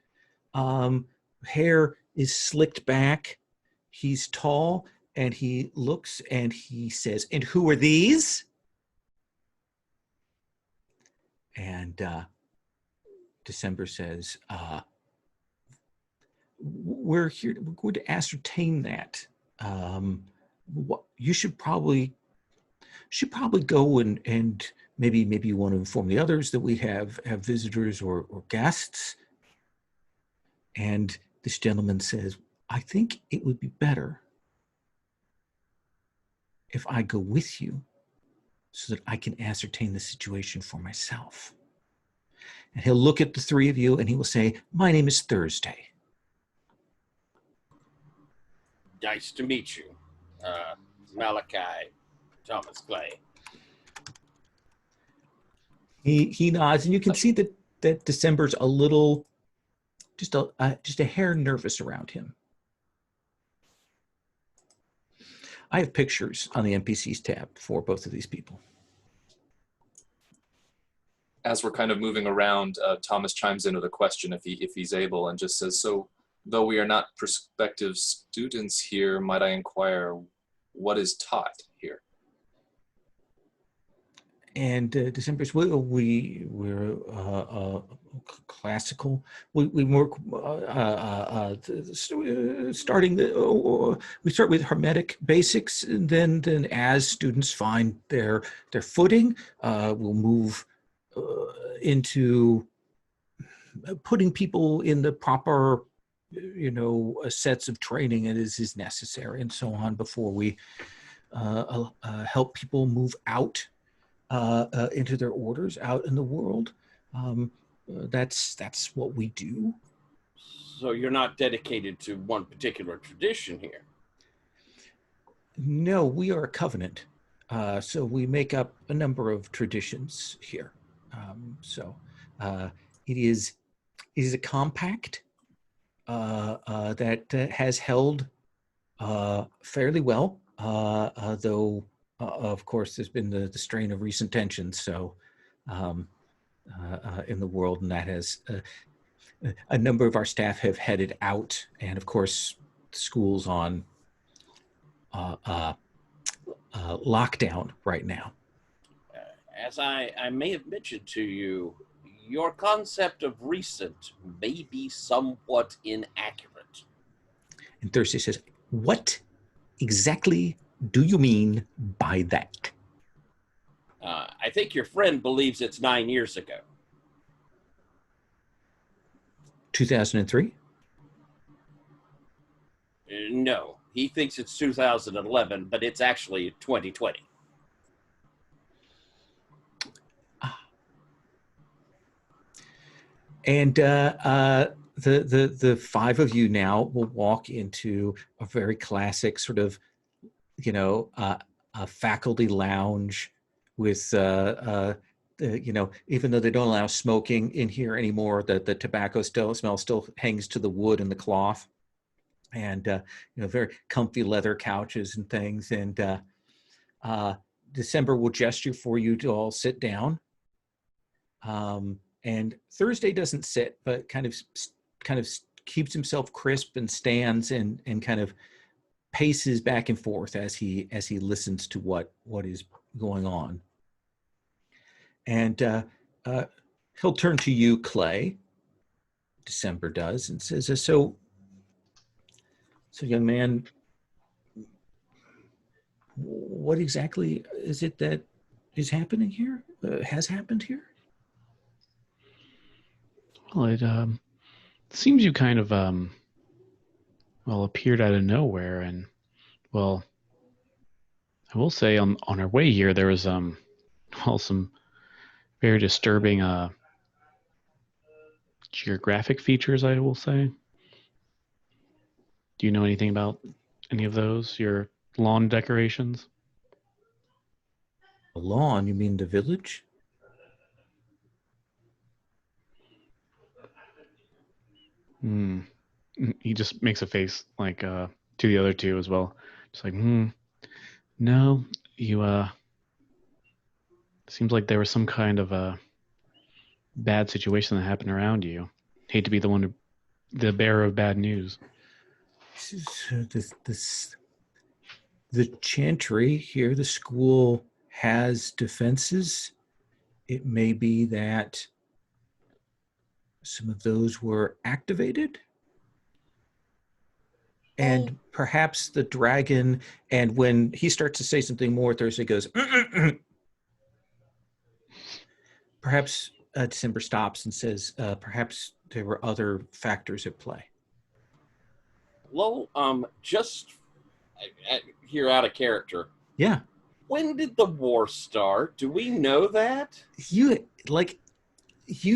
Hair is slicked back. He's tall, and he looks and he says, "And who are these?" And December says, "We're here. We're going to ascertain that. You should probably go and maybe you want to inform the others that we have visitors or guests." And this gentleman says, "I think it would be better if I go with you so that I can ascertain the situation for myself." And he'll look at the three of you and he will say, "My name is Thursday." Nice to meet you, Malachi Thomas Clay. He nods, and you can see that December's a little, just a hair nervous around him. I have pictures on the NPCs tab for both of these people. As we're kind of moving around, Thomas chimes in with a question if he's able, and just says, "So, though we are not prospective students here, might I inquire what is taught here?" And December's, we're classical. We work we start with hermetic basics, and then as students find their footing, we'll move into putting people in the proper, sets of training as is necessary, and so on, before we help people move out into their orders out in the world. That's what we do. So you're not dedicated to one particular tradition here? No, we are a covenant. So we make up a number of traditions here. It is a compact that has held fairly well, though of course there's been the strain of recent tensions in the world, and that has a number of our staff have headed out, and of course the school's on lockdown right now. As I may have mentioned to you, Your concept of recent may be somewhat inaccurate. And Thursday says, what exactly do you mean by that? I think your friend believes it's 9 years ago. 2003? No, he thinks it's 2011, but it's actually 2020. And the five of you now will walk into a very classic sort of, a faculty lounge with, even though they don't allow smoking in here anymore, the tobacco smell still hangs to the wood and the cloth, and very comfy leather couches and things. And December will gesture for you to all sit down. And Thursday doesn't sit, but kind of keeps himself crisp and stands and kind of paces back and forth as he listens to what is going on. And he'll turn to you, Clay. December does, and says, "So, young man, what exactly is it that is happening here? Has happened here?" Well, it seems you kind of appeared out of nowhere, and I will say on our way here there was some very disturbing geographic features, I will say. Do you know anything about any of those? Your lawn decorations? A lawn? You mean the village? He just makes a face like to the other two as well. Just like, no, you seems like there was some kind of a bad situation that happened around you. Hate to be the bearer of bad news. So the chantry here, the school has defenses. It may be that some of those were activated, and perhaps the dragon. And when he starts to say something more, Thursday goes, perhaps December stops and says, perhaps there were other factors at play. Well, just here out of character. Yeah. When did the war start? Do we know that? You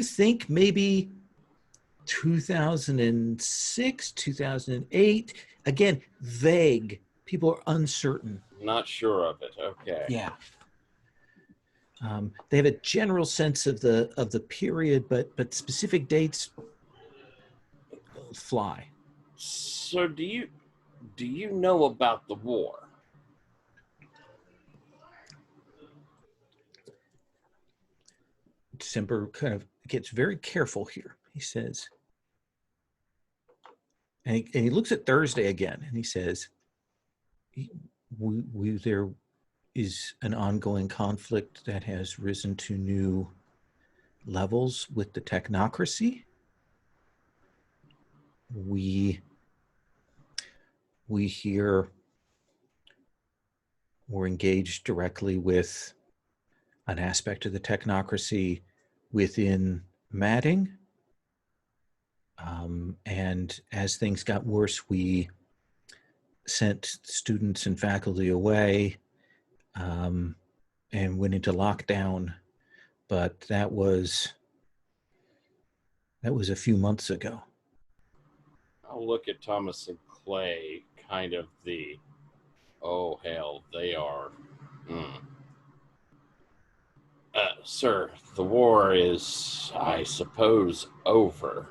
think maybe 2006, 2008. Again, vague. People are uncertain. Not sure of it. Okay. Yeah. They have a general sense of the period, but specific dates fly. So do you know about the war? December kind of gets very careful here. He says, and he looks at Thursday again, and he says, there is an ongoing conflict that has risen to new levels with the technocracy. We here were engaged directly with an aspect of the technocracy within Matting. And as things got worse, we sent students and faculty away and went into lockdown. But that was a few months ago. I'll look at Thomas and Clay, kind of the, oh, hell, they are. Sir, the war is, I suppose, over.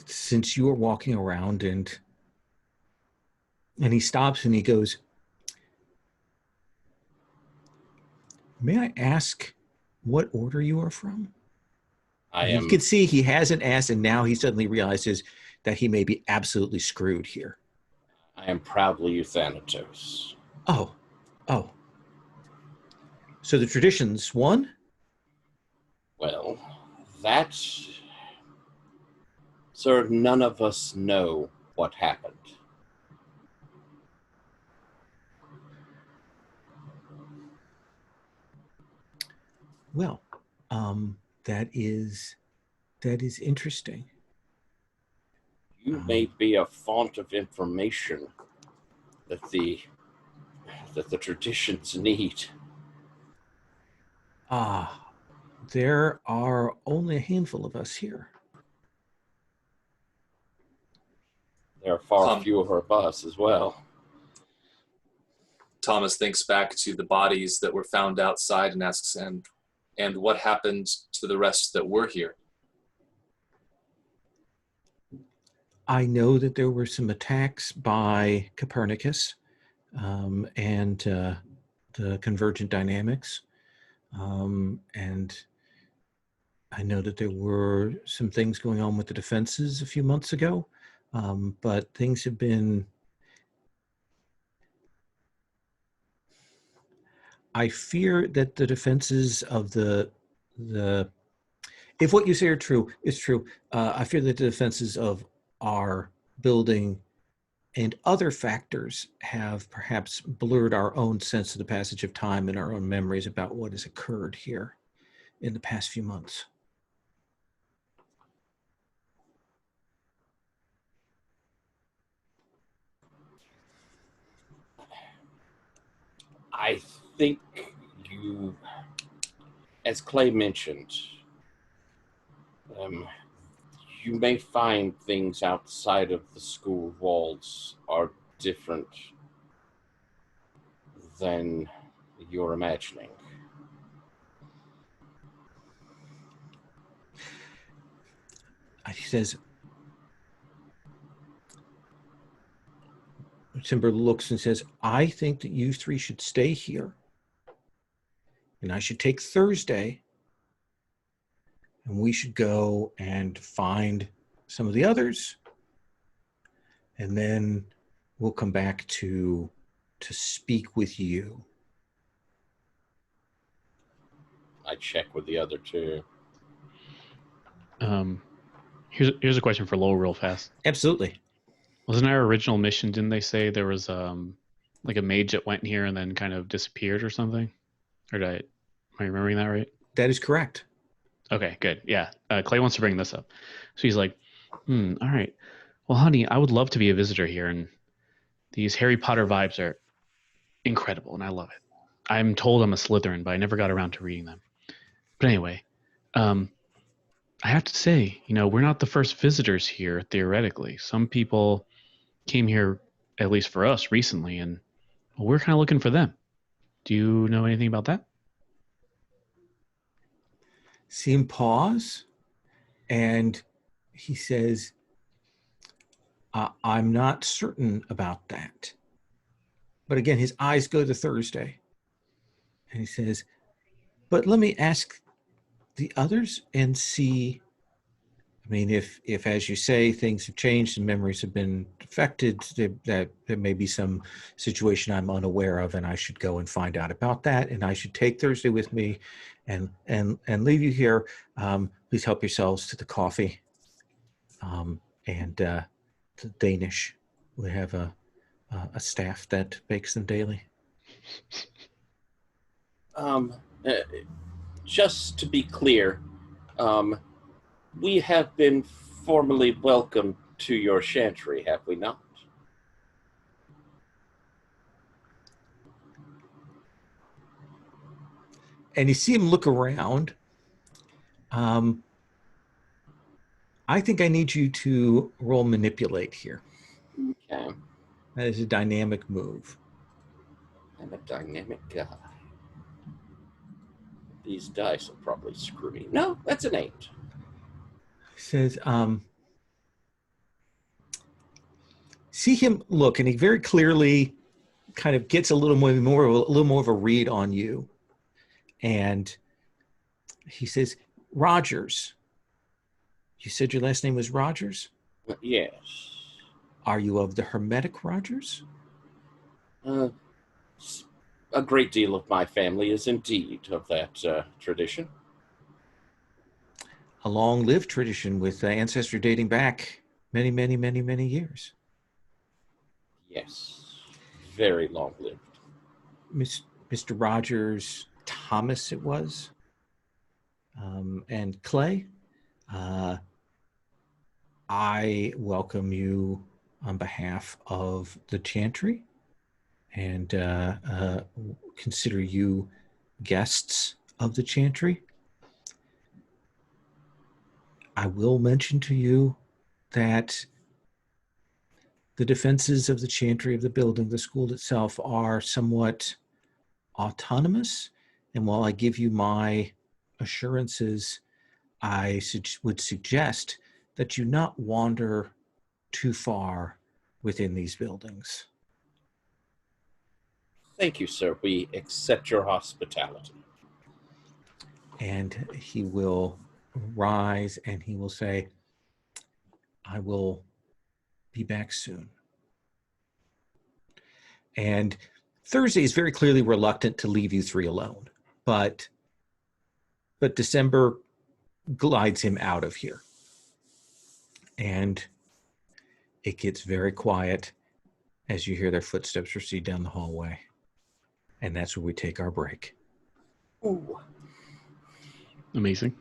Since you are walking around and he stops and he goes, may I ask what order you are from? You can see he hasn't asked, and now he suddenly realizes that he may be absolutely screwed here. I am proudly Euthanatos. Oh. So the traditions won? Well, that, sir, none of us know what happened. Well, that is interesting. You may be a font of information that the traditions need. There are only a handful of us here. There are far fewer of us as well. Thomas thinks back to the bodies that were found outside and asks, and what happened to the rest that were here? I know that there were some attacks by Copernicus and the convergent dynamics. And I know that there were some things going on with the defenses a few months ago, but things have been... I fear that the defenses of the if what you say are true is true, I fear that the defenses of our building and other factors have perhaps blurred our own sense of the passage of time and our own memories about what has occurred here in the past few months. I think you, as Clay mentioned, you may find things outside of the school walls are different than you're imagining. He says, Timber looks and says, I think that you three should stay here. And I should take Thursday. And we should go and find some of the others. And then we'll come back to speak with you. I check with the other two. Here's a question for Lowell real fast. Absolutely. Wasn't our original mission, didn't they say there was like a mage that went here and then kind of disappeared or something? Or am I remembering that right? That is correct. Okay, good. Yeah. Clay wants to bring this up. So he's like, all right. Well, honey, I would love to be a visitor here. And these Harry Potter vibes are incredible. And I love it. I'm told I'm a Slytherin, but I never got around to reading them. But anyway, I have to say, we're not the first visitors here, theoretically. Some people came here, at least for us, recently, and we're kind of looking for them. Do you know anything about that? See him pause, and he says, I'm not certain about that. But again, his eyes go to Thursday. And he says, but let me ask the others and see. I mean, if as you say, things have changed and memories have been affected, that there may be some situation I'm unaware of, and I should go and find out about that. And I should take Thursday with me and leave you here. Please help yourselves to the coffee and the Danish. We have a staff that bakes them daily. Just to be clear, we have been formally welcomed to your chantry, have we not? And you see him look around. I think I need you to roll manipulate here. Okay. That is a dynamic move. I'm a dynamic guy. These dice will probably screw me. No, that's an 8. He says, see him look, and he very clearly kind of gets a little more of a read on you. And he says, Rogers. You said your last name was Rogers? Yes. Are you of the Hermetic Rogers? A great deal of my family is indeed of that tradition. A long-lived tradition with ancestry dating back many, many, many, many years. Yes, very long-lived. Mr. Rogers, Thomas it was, and Clay, I welcome you on behalf of the Chantry and consider you guests of the Chantry. I will mention to you that the defenses of the Chantry of the building, the school itself, are somewhat autonomous. And while I give you my assurances, I would suggest that you not wander too far within these buildings. Thank you, sir. We accept your hospitality. And he will rise and he will say, I will be back soon. And Thursday is very clearly reluctant to leave you three alone, but December glides him out of here. And it gets very quiet as you hear their footsteps recede down the hallway. And that's where we take our break. Ooh. Amazing.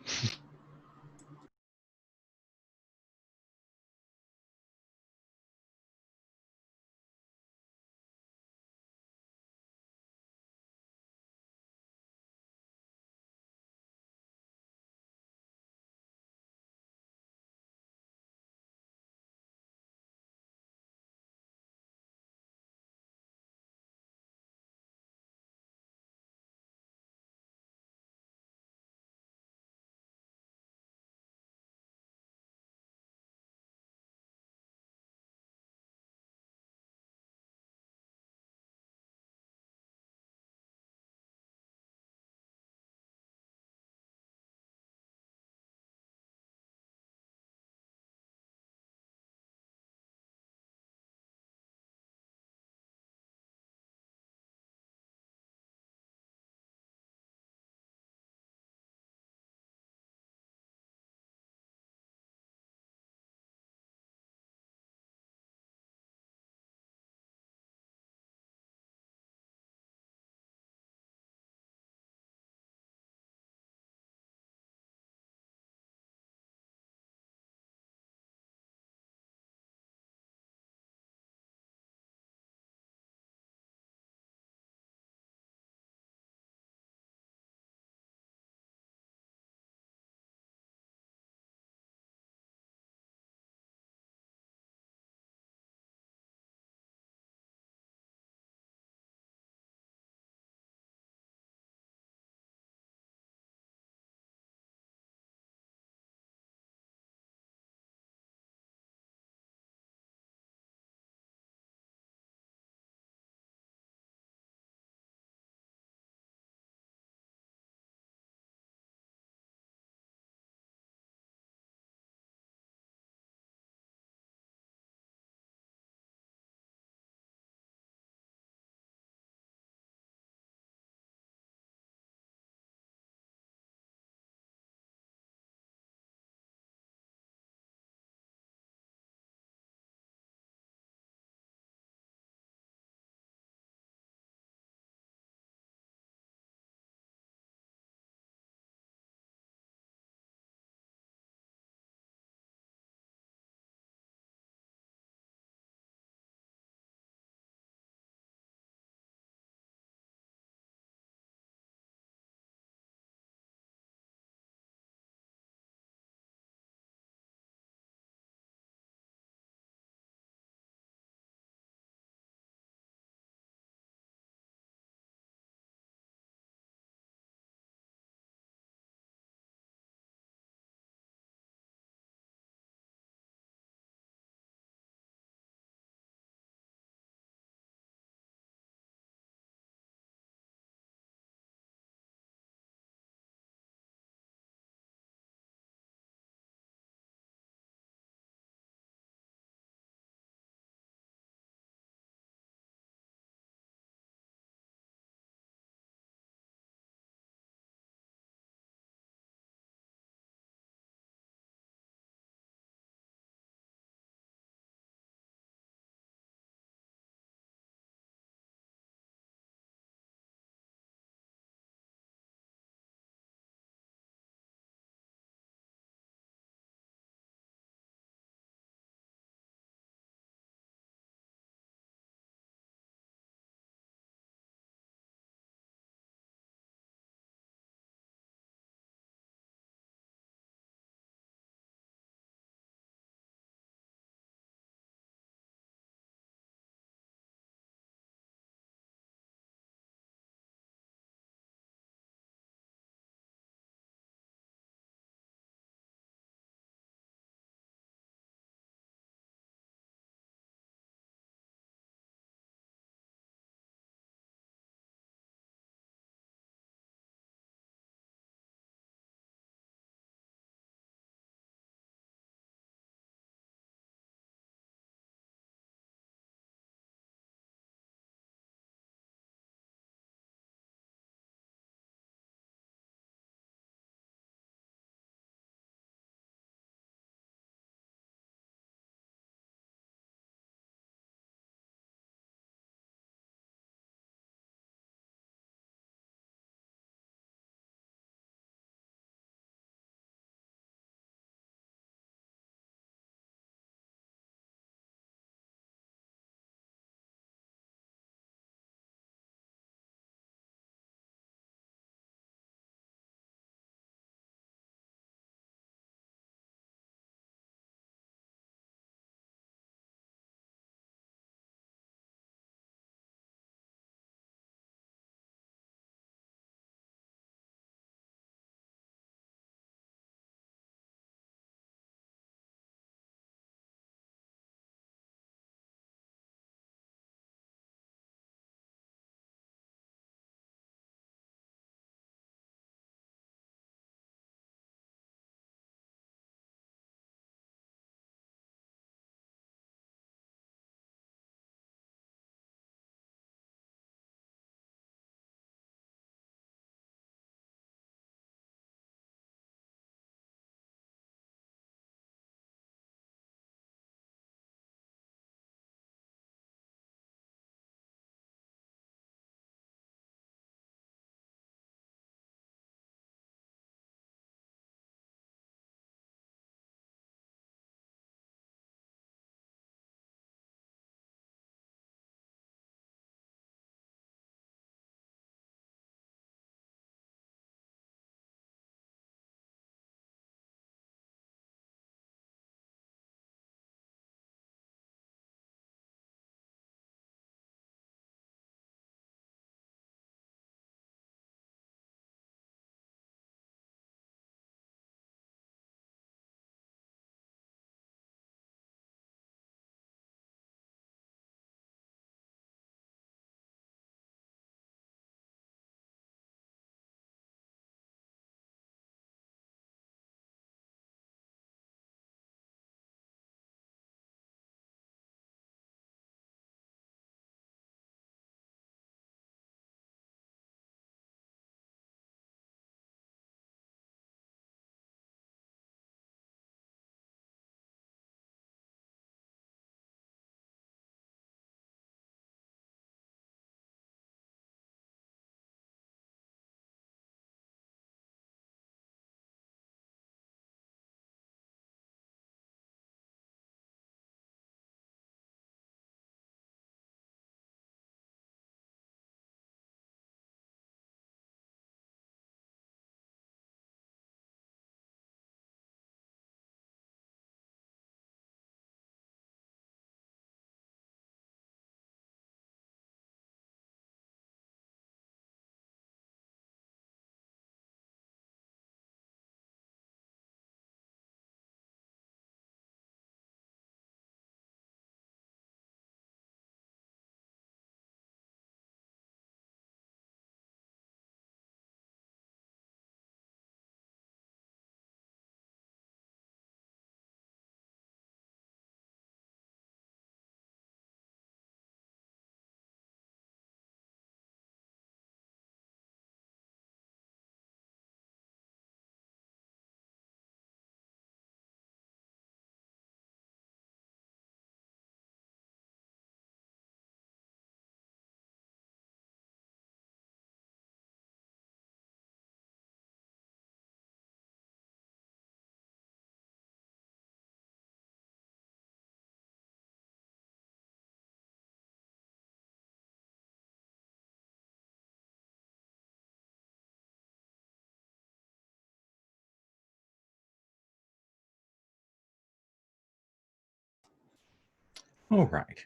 All right.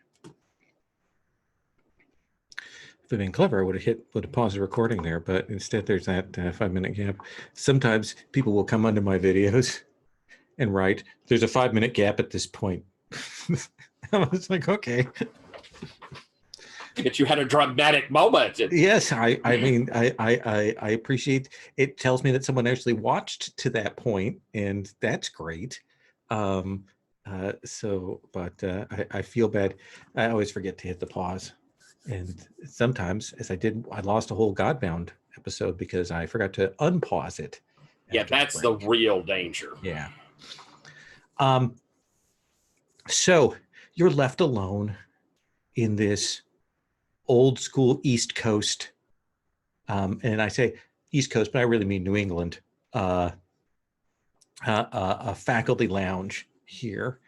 If I'd been clever, I would have paused the recording there, but instead there's that 5-minute gap. Sometimes people will come under my videos and write, there's a 5-minute gap at this point. I was like, okay. But you had a dramatic moment. Yes, I mean, I appreciate it. Tells me that someone actually watched to that point, and that's great. But I feel bad. I always forget to hit the pause. And sometimes, as I did, I lost a whole Godbound episode because I forgot to unpause it. Yeah, that's the real danger. Yeah. So you're left alone in this old school East Coast, and I say East Coast, but I really mean New England, a faculty lounge here.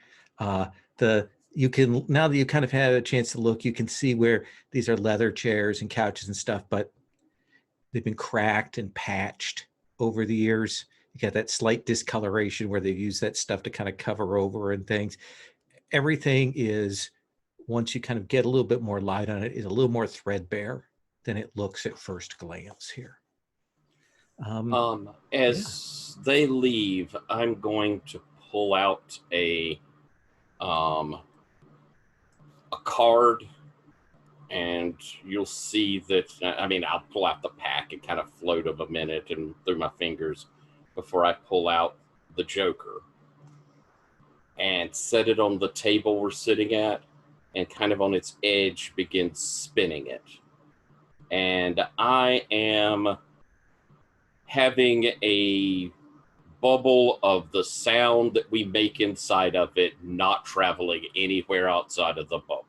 You can, now that you kind of had a chance to look, you can see where these are leather chairs and couches and stuff, but they've been cracked and patched over the years. You got that slight discoloration where they've used that stuff to kind of cover over and things. Everything is, once you kind of get a little bit more light on it, is a little more threadbare than it looks at first glance here. As they leave, I'm going to pull out a card, and you'll see that, I mean, I'll pull out the pack and kind of float of a minute and through my fingers before I pull out the Joker and set it on the table we're sitting at, and kind of on its edge begin spinning it. And I am having a bubble of the sound that we make inside of it not traveling anywhere outside of the bubble.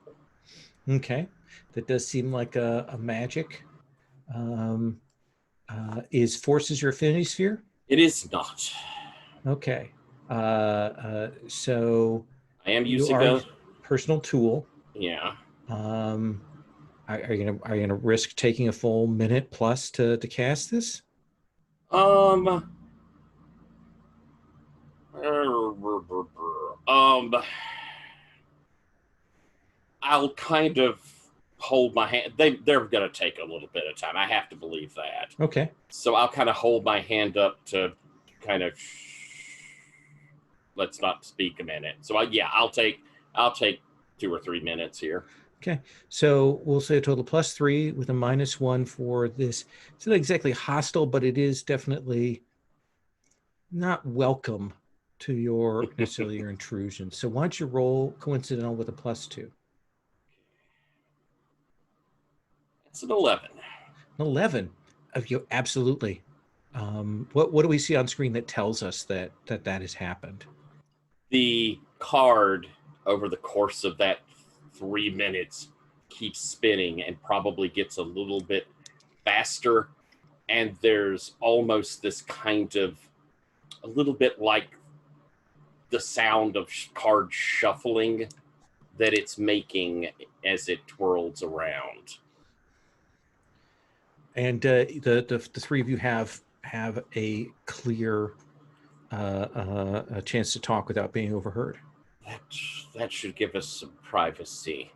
Okay. That does seem like a magic. Is Forces your affinity sphere? It is not. Okay. So I am you using are a personal tool. Yeah. Are you gonna risk taking a full minute plus to cast this? I'll kind of hold my hand. They're gonna take a little bit of time. I have to believe that. Okay. So I'll kind of hold my hand up to kind of let's not speak a minute. So I'll take 2 or 3 minutes here. Okay, so we'll say a total +3 with a -1 for this. It's not exactly hostile, but it is definitely not welcome to your necessarily your intrusion. So why don't you roll coincidental with a +2? It's an 11. 11. You absolutely. What do we see on screen that tells us that has happened? The card over the course of that 3 minutes keeps spinning and probably gets a little bit faster, and there's almost this kind of a little bit like the sound of card shuffling that it's making as it twirls around. And the three of you have a clear a chance to talk without being overheard. That should give us some privacy.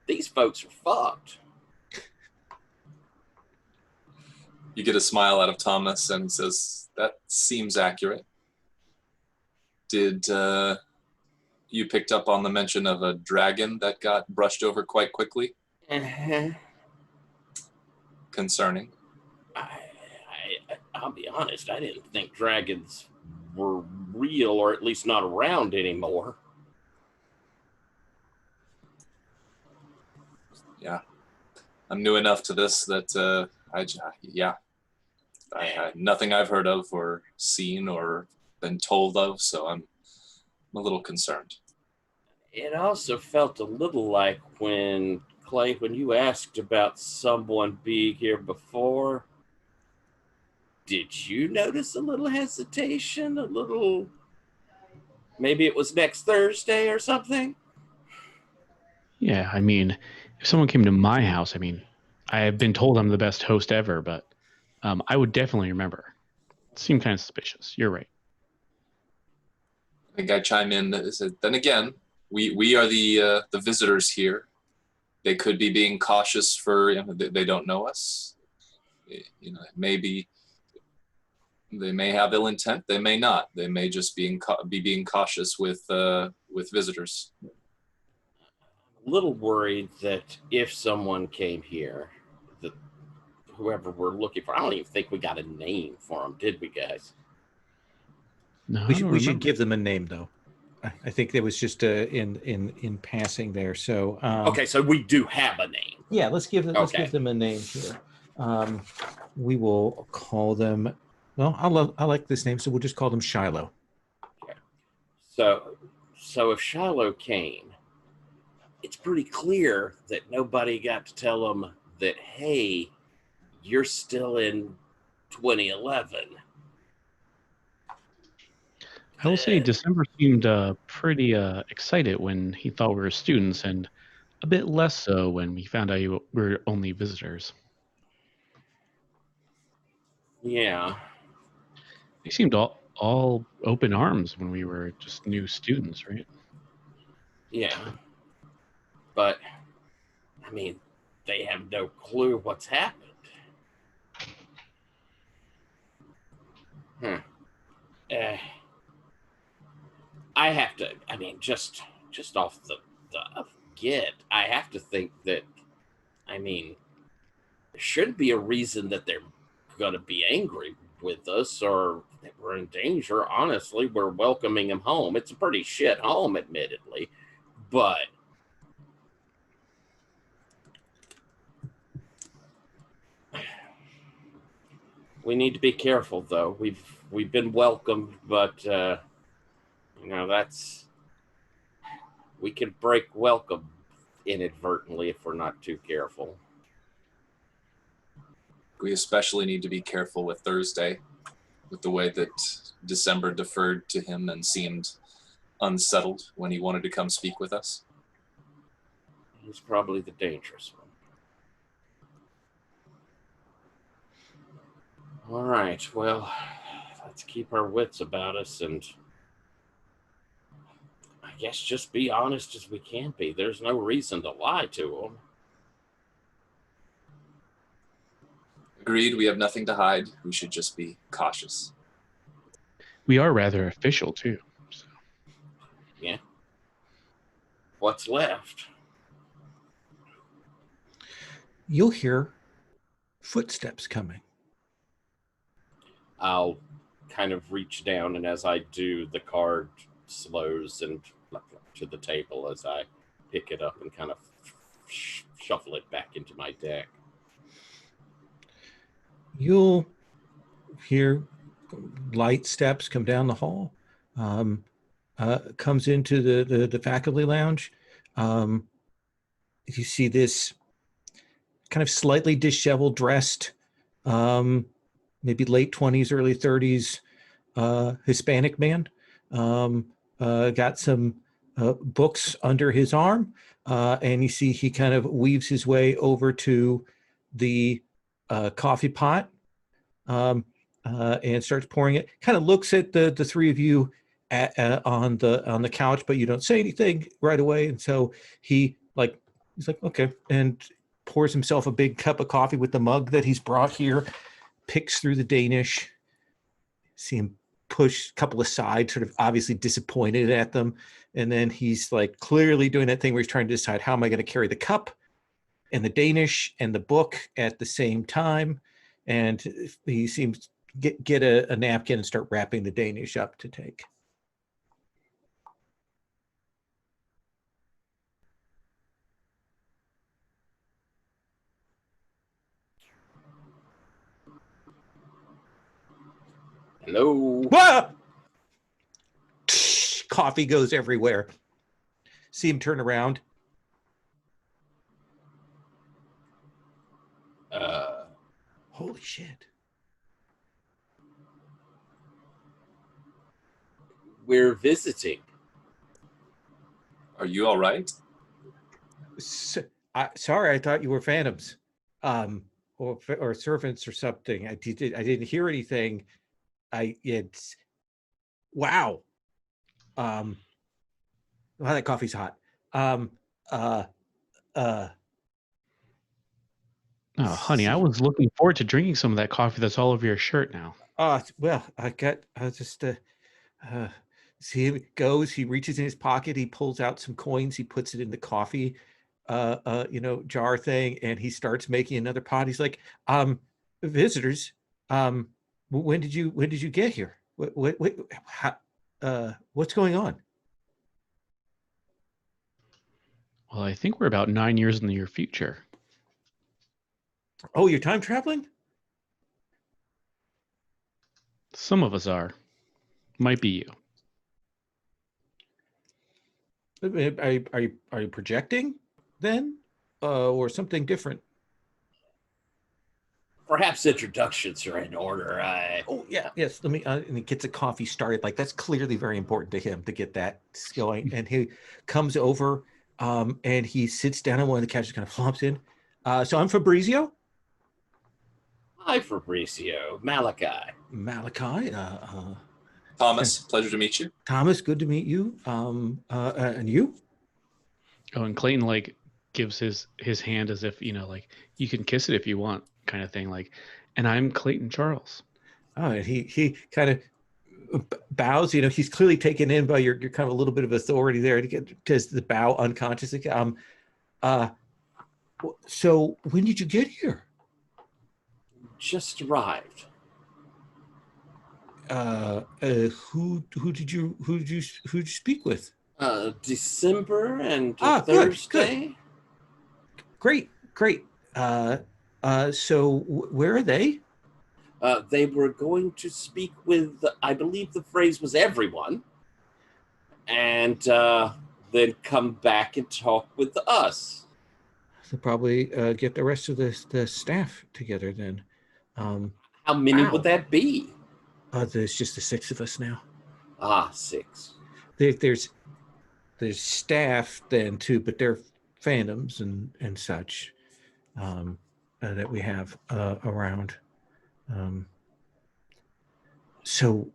These folks are fucked. You get a smile out of Thomas and says, that seems accurate. Did you picked up on the mention of a dragon that got brushed over quite quickly? Uh-huh. Concerning. I'll be honest, I didn't think dragons were real, or at least not around anymore. Yeah. I'm new enough to this that nothing I've heard of or seen or been told of, so I'm a little concerned. It also felt a little like when, Clay, when you asked about someone being here before, did you notice a little hesitation? A little, maybe it was next Thursday or something? Yeah, I mean, if someone came to my house, I mean, I have been told I'm the best host ever, but I would definitely remember. It seemed kind of suspicious. You're right. think I chime in that said, then again, we are the visitors here. They could be being cautious for, they don't know us. Maybe they may have ill intent. They may not. They may just be being cautious with visitors. A little worried that if someone came here, that whoever we're looking for, I don't even think we got a name for them, did we, guys? No, We should give them a name, though. I think there was just in passing there. So okay, so we do have a name. Yeah, let's give them a name here. We will call them. Well, I like this name, so we'll just call them Shiloh. Okay. So if Shiloh came, it's pretty clear that nobody got to tell them that, hey, you're still in 2011. I will say December seemed pretty excited when he thought we were students, and a bit less so when we found out we were only visitors. Yeah. They seemed all open arms when we were just new students, right? Yeah. But, I mean, they have no clue what's happened. I have to, I mean, just off the get, I have to think that, I mean, there shouldn't be a reason that they're going to be angry with us or that we're in danger. Honestly, we're welcoming them home. It's a pretty shit home, admittedly, but we need to be careful, though. We've been welcomed, but we can break welcome inadvertently if we're not too careful. We especially need to be careful with Thursday, with the way that December deferred to him and seemed unsettled when he wanted to come speak with us. He's probably the dangerous one. All right, well, let's keep our wits about us and I guess just be honest as we can be. There's no reason to lie to them. Agreed, we have nothing to hide. We should just be cautious. We are rather official, too. So. Yeah. What's left? You'll hear footsteps coming. I'll kind of reach down, and as I do, the card slows and to the table as I pick it up and kind of shuffle it back into my deck. You'll hear light steps come down the hall. Comes into the faculty lounge. You see this kind of slightly disheveled, dressed, maybe late 20s, early 30s Hispanic man. Got some books under his arm, and you see he kind of weaves his way over to the coffee pot and starts pouring it. Kind of looks at the three of you on the couch, but you don't say anything right away. And so he's like, okay, and pours himself a big cup of coffee with the mug that he's brought here. Picks through the Danish. See him push a couple aside, sort of obviously disappointed at them. And then he's like clearly doing that thing where he's trying to decide, how am I going to carry the cup and the Danish and the book at the same time? And he seems to get a napkin and start wrapping the Danish up to take. Hello. Whoa! Coffee goes everywhere. See him turn around. Holy shit. We're visiting. Are you all right? Sorry, I thought you were phantoms, or servants or something. I didn't hear anything. Wow. Wow, that coffee's hot. Uh, uh, Oh, honey, I was looking forward to drinking some of that coffee that's all over your shirt now. well, I just, see him goes, he reaches in his pocket, he pulls out some coins, he puts it in the coffee, jar thing, and he starts making another pot. He's like, visitors, when did you get here? What's going on? Well, I think we're about 9 years in the near future. Oh, you're time traveling? Some of us are. Might be you. Are you projecting then, or something different? Perhaps introductions are in order. Oh yeah, yes. Let me. And he gets a coffee started. Like that's clearly very important to him to get that going. And he comes over, and he sits down on one of the couches, kind of flops in. So I'm Fabrizio. Hi, Fabrizio. Malachi. Malachi. Thomas, pleasure to meet you. Thomas, good to meet you. And you? Oh, and Clayton gives his hand as if, you can kiss it if you want, kind of thing. And I'm Clayton Charles. Oh, and he kind of bows. He's clearly taken in by your kind of a little bit of authority there to get because the bow unconsciously. So when did you get here? Just arrived. Who did you speak with? December and Good. Thursday. Great. So where are they? They were going to speak with, I believe the phrase was everyone, and then come back and talk with us. They'll probably get the rest of the staff together then. How many would that be? There's just the 6 of us now. 6. There's staff then too, but they're phantoms and such that we have around. So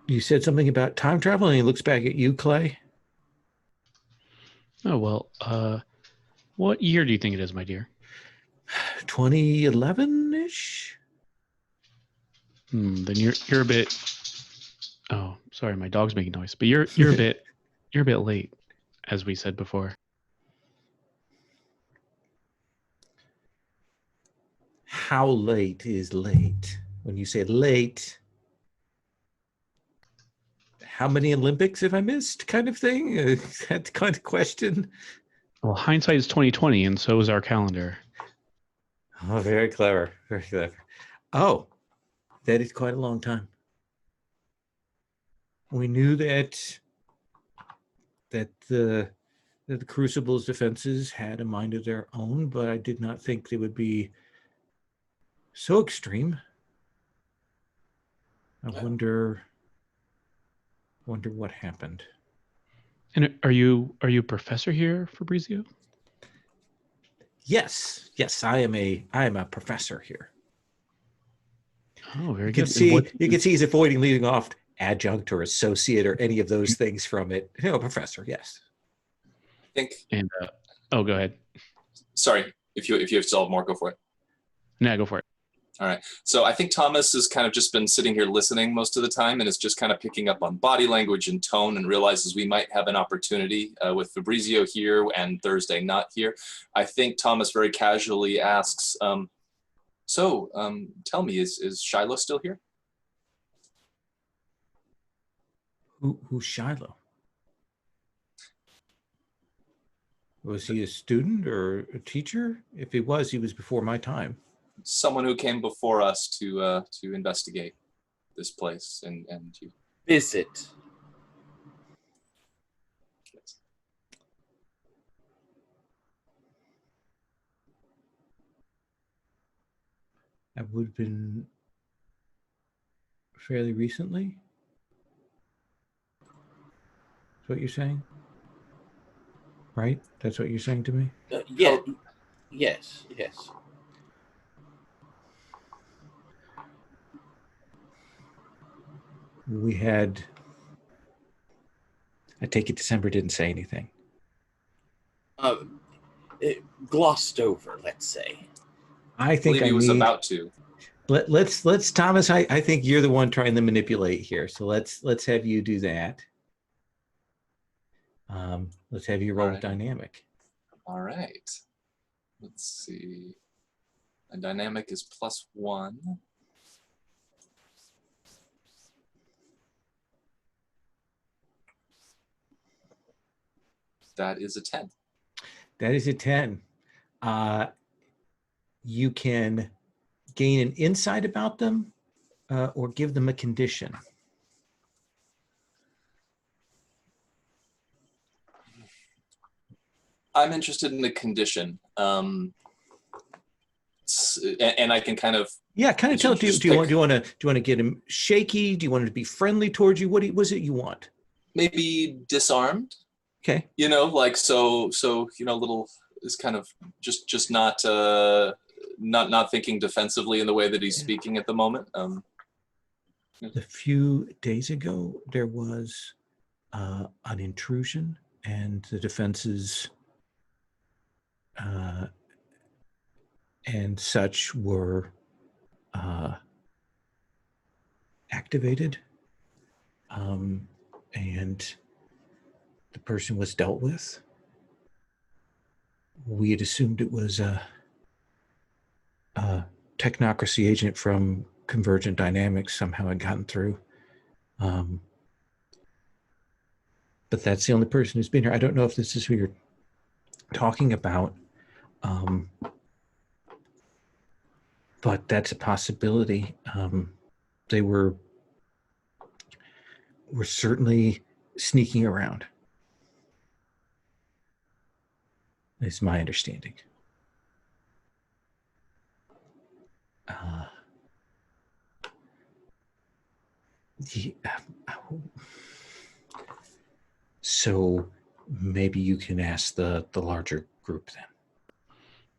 you said something about time travel, and he looks back at you, Clay. Oh, well, what year do you think it is, my dear? 2011-ish? Then you're a bit. Oh, sorry, my dog's making noise. But you're a bit late, as we said before. How late is late? When you say late, how many Olympics have I missed? Kind of thing. That kind of question. Well, hindsight is 2020, and so is our calendar. Oh, very clever. Very clever. Oh, that is quite a long time. We knew that the Crucible's defenses had a mind of their own, but I did not think they would be so extreme. I wonder what happened. And are you a professor here, Fabrizio? Yes, I am a professor here. Oh, very You good. can see he's avoiding leaving off adjunct or associate or any of those things from it. Professor, yes. I think. And go ahead. Sorry, if you still have more, go for it. No, go for it. All right. So I think Thomas has kind of just been sitting here listening most of the time and is just kind of picking up on body language and tone and realizes we might have an opportunity with Fabrizio here and Thursday not here. I think Thomas very casually asks, tell me, is Shiloh still here? Who's Shiloh? Was he a student or a teacher? If he was before my time. Someone who came before us to investigate this place and you visit. Yes. That would have been fairly recently. That's what you're saying, right? That's what you're saying to me. Yeah. Yes. we had, I take it December didn't say anything. It glossed over, let's say. I think believe he was about to. Let's Thomas, I think you're the one trying to manipulate here. So let's have you do that. Let's have you roll All right. dynamic. All right. Let's see. A dynamic is +1. That is a 10. That is a 10. You can gain an insight about them or give them a condition. I'm interested in the condition. And I can kind of kind of tell. Do you want to get him shaky? Do you want him to be friendly towards you? What was it you want? maybe disarmed. Okay. Like so little is kind of just not thinking defensively in the way that he's speaking at the moment. A few days ago, there was an intrusion, and the defenses and such were activated, and the person was dealt with. We had assumed it was a technocracy agent from Convergent Dynamics somehow had gotten through. But that's the only person who's been here. I don't know if this is who you're talking about, but that's a possibility. They were certainly sneaking around, is my understanding. So maybe you can ask the larger group then.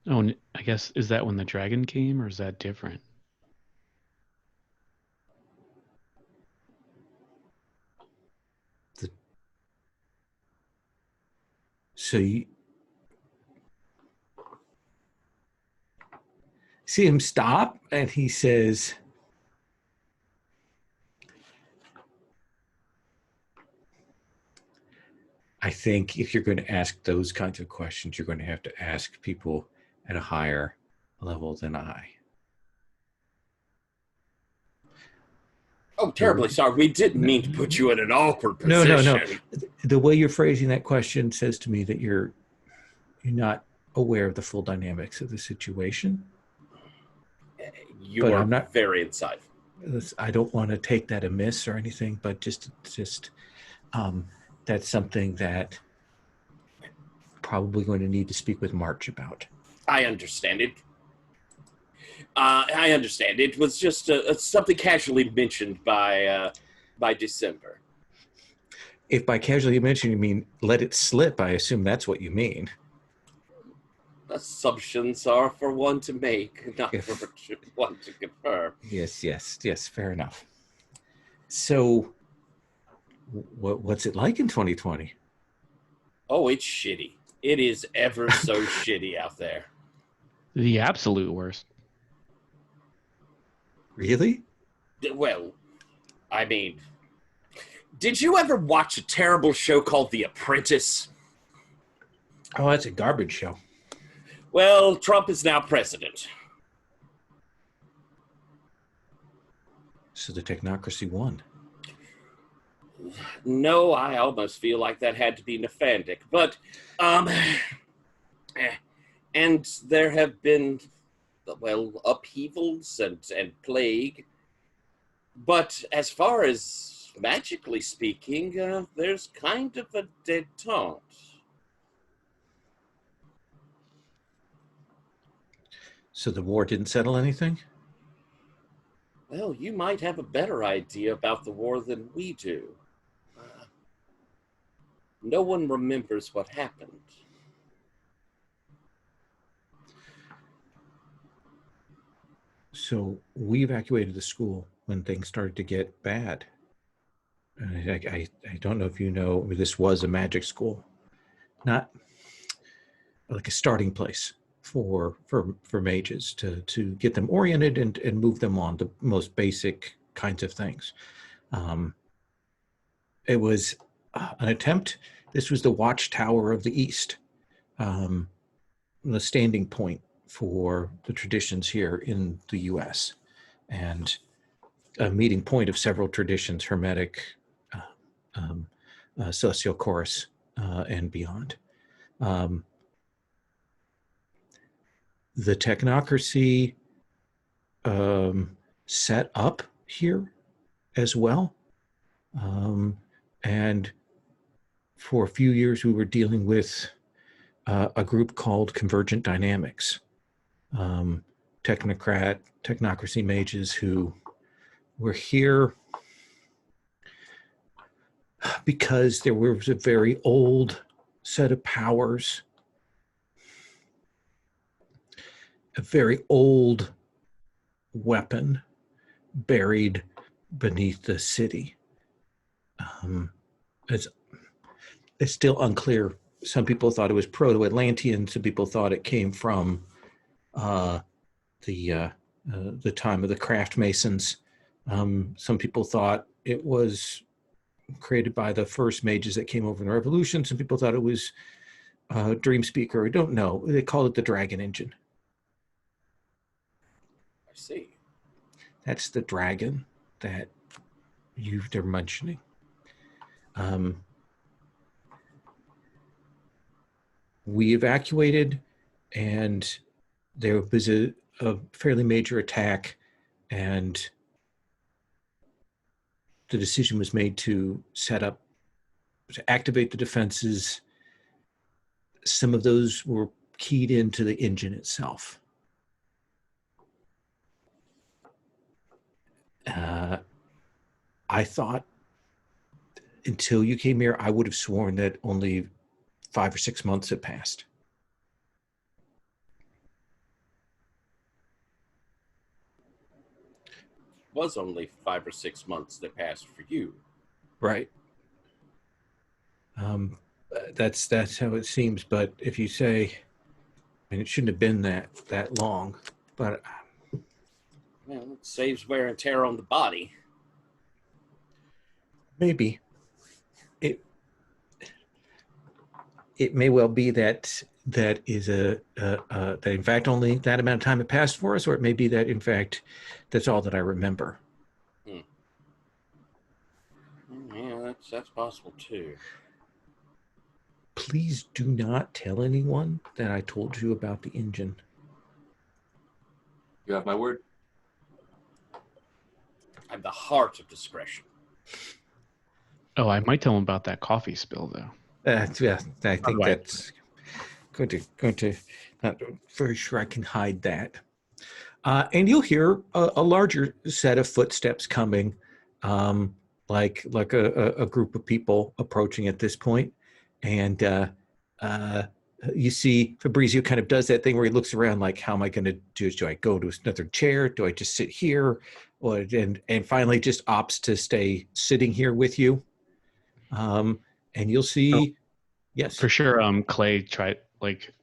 Oh, and I guess, is that when the dragon came, or is that different? So you see him stop, and he says, I think if you're going to ask those kinds of questions, you're going to have to ask people at a higher level than I. Oh, terribly sorry. We didn't mean to put you in an awkward position. No. The way you're phrasing that question says to me that you're not aware of the full dynamics of the situation. You are not very insightful. I don't want to take that amiss or anything, but just that's something that probably going to need to speak with March about. I understand it. I understand. It was just something casually mentioned by December. If by casually mentioned you mean let it slip, I assume that's what you mean. Assumptions are for one to make, not for one to confirm. Yes, fair enough. So, what's it like in 2020? Oh, it's shitty. It is ever so shitty out there. The absolute worst. Really? Well, I mean, did you ever watch a terrible show called The Apprentice? Oh, that's a garbage show. Well, Trump is now president. So the technocracy won. No, I almost feel like that had to be Nefandic. But, and there have been, well, upheavals and plague. But as far as magically speaking, there's kind of a détente. So the war didn't settle anything? Well, you might have a better idea about the war than we do. No one remembers what happened. So we evacuated the school when things started to get bad. I don't know if you know, this was a magic school, not like a starting place for mages to get them oriented and move them on the most basic kinds of things. It was an attempt. This was the Watchtower of the East, the standing point for the traditions here in the U.S. and a meeting point of several traditions: Hermetic, Sociochorus, and beyond. The technocracy set up here as well. And for a few years, we were dealing with a group called Convergent Dynamics, technocracy mages who were here because there was a very old set of powers, a very old weapon buried beneath the city. It's still unclear. Some people thought it was Proto-Atlantean. Some people thought it came from the time of the craft masons. Some people thought it was created by the first mages that came over in the Revolution. Some people thought it was Dreamspeaker. I don't know. They call it the Dragon Engine. I see. That's the dragon that they're mentioning. We evacuated, and there was a fairly major attack, and the decision was made to activate the defenses. Some of those were keyed into the engine itself. I thought until you came here, I would have sworn that only 5 or 6 months had passed. Was only 5 or 6 months that passed for you. Right. That's how it seems. But if you say, I mean, it shouldn't have been that long. But Well, it saves wear and tear on the body. maybe it may well be that is that in fact only that amount of time had passed for us, or it may be that in fact that's all that I remember. Yeah, that's possible too. Please do not tell anyone that I told you about the engine. You have my word. I'm the heart of discretion. Oh, I might tell him about that coffee spill, though. Yeah, I think Right. that's going to. Not very sure I can hide that. And you'll hear a larger set of footsteps coming, like a group of people approaching at this point, and you see Fabrizio kind of does that thing where he looks around like, how am I going to do this? Do I go to another chair? Do I just sit here? And finally just opts to stay sitting here with you. And you'll see, yes. For sure, Clay tried, like,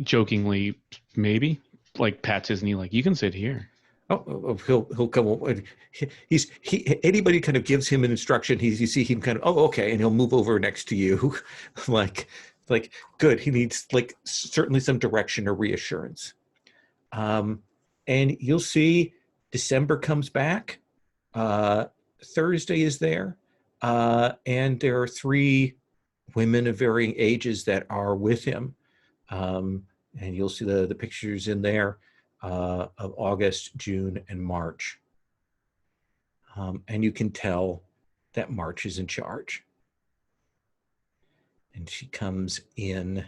jokingly, maybe, like, pats his knee, like, you can sit here. He'll come over. Anybody kind of gives him an instruction. You see him kind of, oh, okay, and he'll move over next to you, like good. He needs like certainly some direction or reassurance. And you'll see December comes back. Thursday is there, and there are 3 women of varying ages that are with him, and you'll see the pictures in there. Of August, June, and March. And you can tell that March is in charge. And she comes in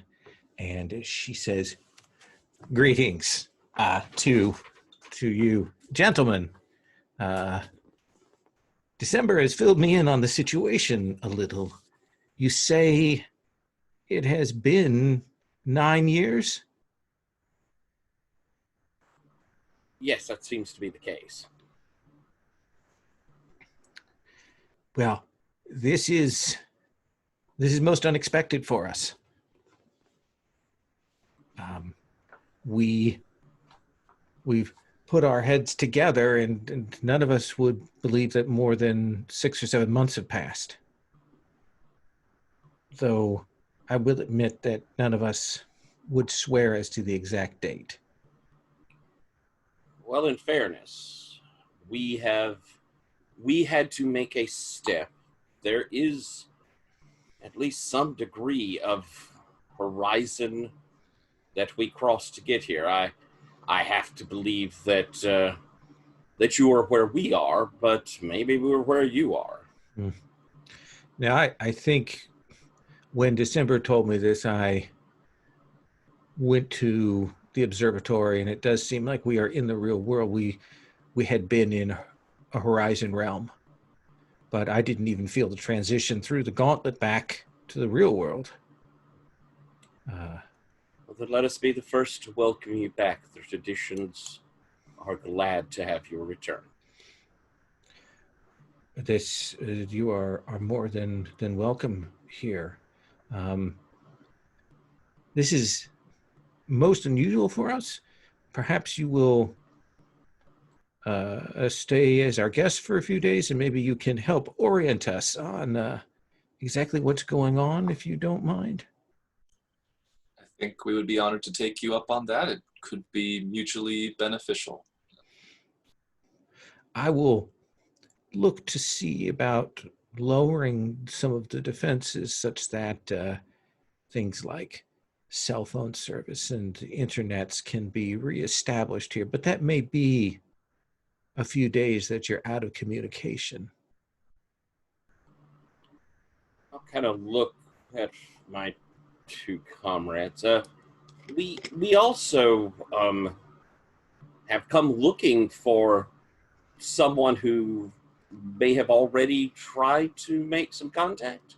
and she says, greetings to you, gentlemen. December has filled me in on the situation a little. You say it has been 9 years? Yes, that seems to be the case. Well, This is most unexpected for us. We've put our heads together, and none of us would believe that more than 6 or 7 months have passed. Though I will admit that none of us would swear as to the exact date. Well, in fairness, we had to make a step. There is at least some degree of horizon that we crossed to get here. I have to believe that that you are where we are, but maybe we were where you are. Now, I think when December told me this, I went to the observatory, and it does seem like we are in the real world. We had been in a horizon realm, but I didn't even feel the transition through the gauntlet back to the real world. Well, then let us be the first to welcome you back. The traditions are glad to have your return. This you are more than welcome here. This is most unusual for us. Perhaps you will stay as our guest for a few days, and maybe you can help orient us on exactly what's going on, if you don't mind. I think we would be honored to take you up on that. It could be mutually beneficial. I will look to see about lowering some of the defenses such that things like cell phone service and internets can be reestablished here. But that may be a few days that you're out of communication. I'll kind of look at my two comrades. We also have come looking for someone who may have already tried to make some contact.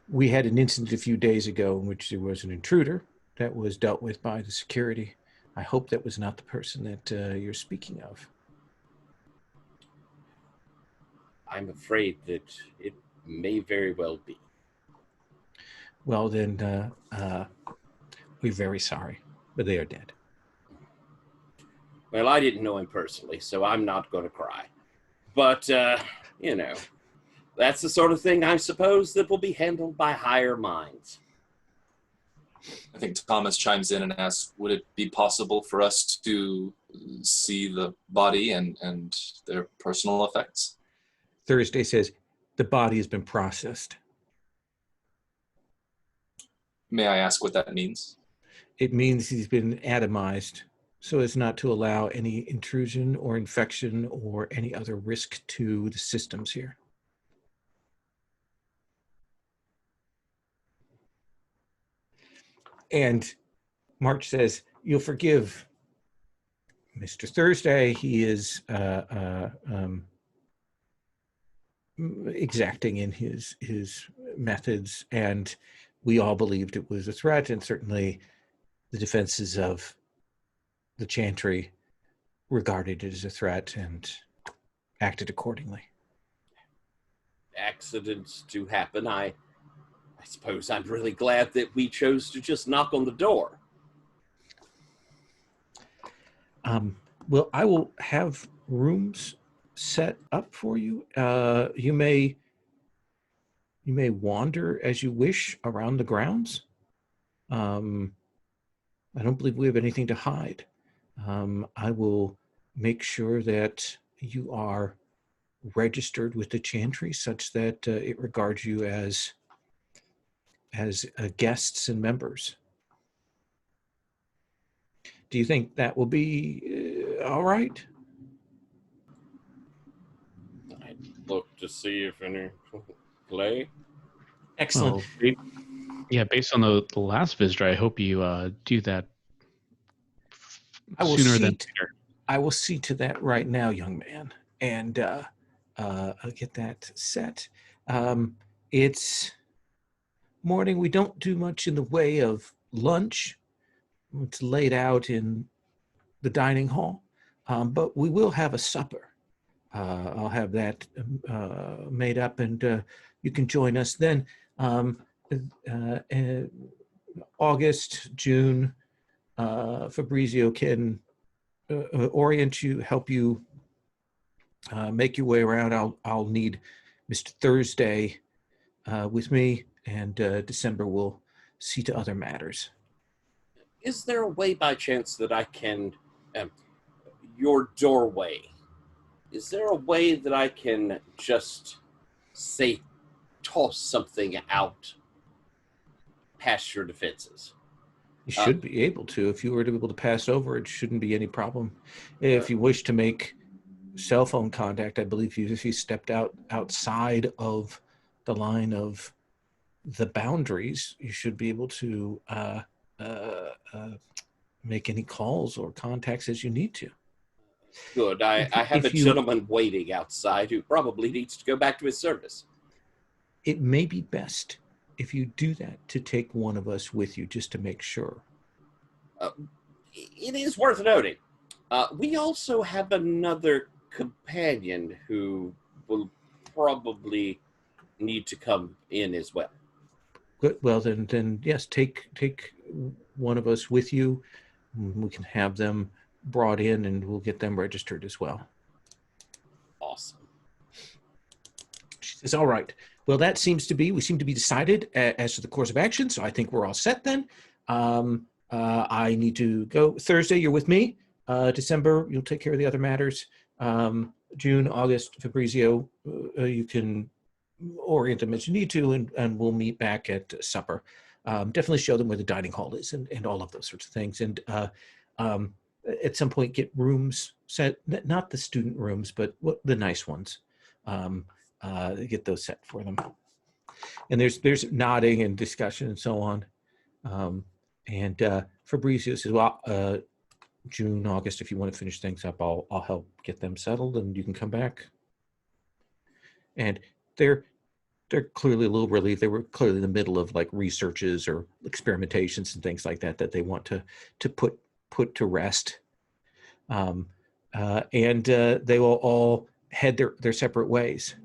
We had an incident a few days ago in which there was an intruder that was dealt with by the security. I hope that was not the person that you're speaking of. I'm afraid that it may very well be. Well, then, we're very sorry, but they are dead. Well, I didn't know him personally, so I'm not going to cry. But, you know, that's the sort of thing, I suppose, that will be handled by higher minds. I think Thomas chimes in and asks, would it be possible for us to see the body and their personal effects? Thursday says, the body has been processed. May I ask what that means? It means he's been atomized so as not to allow any intrusion or infection or any other risk to the systems here. And March says, you'll forgive Mr. Thursday. He is exacting in his methods, and we all believed it was a threat, and certainly the defenses of the Chantry regarded it as a threat and acted accordingly. Accidents do happen. I suppose I'm really glad that we chose to just knock on the door. Well, I will have rooms set up for you. You may wander as you wish around the grounds. I don't believe we have anything to hide. I will make sure that you are registered with the Chantry such that it regards you as guests and members. Do you think that will be all right? I'd look to see if any play. Excellent. Well, based on the last visitor, I hope you do that sooner than later. I will see to that right now, young man, and I'll get that set. It's morning. We don't do much in the way of lunch. It's laid out in the dining hall, but we will have a supper. I'll have that made up, and you can join us then. August, June, Fabrizio can orient you, help you make your way around. I'll need Mr. Thursday with me, and December will see to other matters. Is there a way by chance that I can, your doorway, is there a way that I can just, say, toss something out past your defenses? You should be able to. If you were to be able to pass over, it shouldn't be any problem. If you wish to make cell phone contact, I believe if you stepped outside of the line of the boundaries, you should be able to make any calls or contacts as you need to. Good. I have a gentleman waiting outside who probably needs to go back to his service. It may be best if you do that to take one of us with you just to make sure. It is worth noting. We also have another companion who will probably need to come in as well. Good. Well, then yes, take one of us with you. We can have them brought in, and we'll get them registered as well. Awesome. She says, all right. Well, we seem to be decided as to the course of action, so I think we're all set then. I need to go. Thursday, you're with me. December, you'll take care of the other matters. June, August, Fabrizio, you can orient them as you need to, and we'll meet back at supper. Definitely show them where the dining hall is and all of those sorts of things. And at some point, get rooms set, not the student rooms, but the nice ones. Get those set for them. And there's nodding and discussion and so on. And Fabrizio says, well, June, August, if you want to finish things up, I'll help get them settled, and you can come back. And they're clearly a little relieved. They were clearly in the middle of like researches or experimentations and things like that they want to put to rest. And they will all head their separate ways.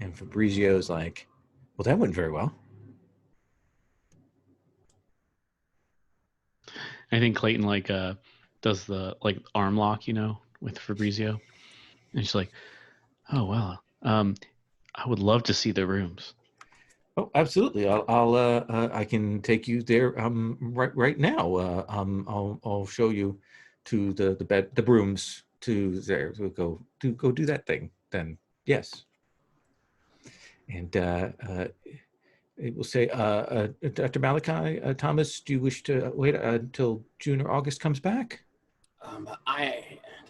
And Fabrizio's like, well, that went very well. I think Clayton does the arm lock, with Fabrizio. And she's like, oh, wow. I would love to see the rooms. Oh, absolutely. I can take you there right now. I'll show you to the bed, the rooms to there. We'll go do that thing then. Yes. And it will say, Dr. Malachi, Thomas, do you wish to wait until June or August comes back?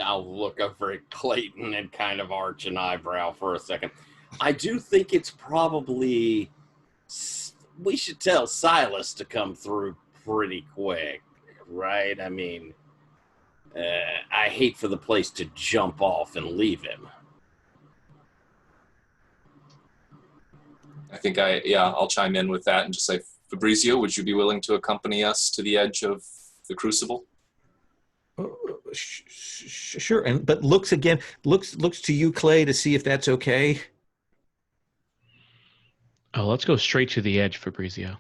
I'll look over at Clayton and kind of arch an eyebrow for a second. I do think it's probably, we should tell Silas to come through pretty quick, right? I mean, I hate for the place to jump off and leave him. I think I'll chime in with that and just say, Fabrizio, would you be willing to accompany us to the edge of the Crucible? Sure, but looks to you, Clay, to see if that's okay. Oh, let's go straight to the edge, Fabrizio.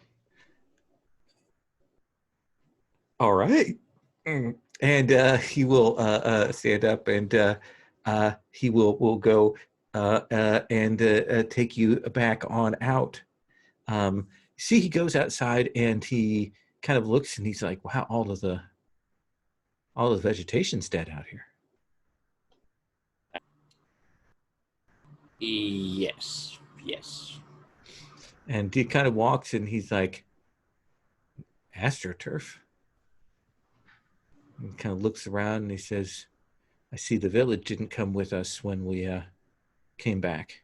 All right, and he will stand up, and he will go and take you back on out. See, he goes outside and he kind of looks and he's like, wow, all the vegetation's dead out here. Yes. And he kind of walks and he's like, AstroTurf. And kind of looks around and he says, I see the village didn't come with us when we came back.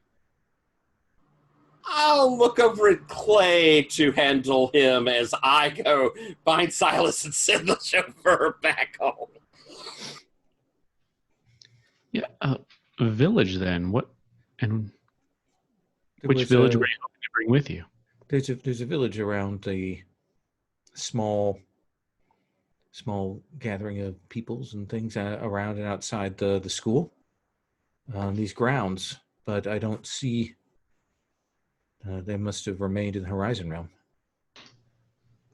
I'll look over at Clay to handle him as I go find Silas and send the chauffeur back home. Yeah, village then. What and which village were you hoping to bring with you? There's a village around the small small gathering of peoples and things around and outside the school on these grounds, but I don't see. They must have remained in the Horizon Realm.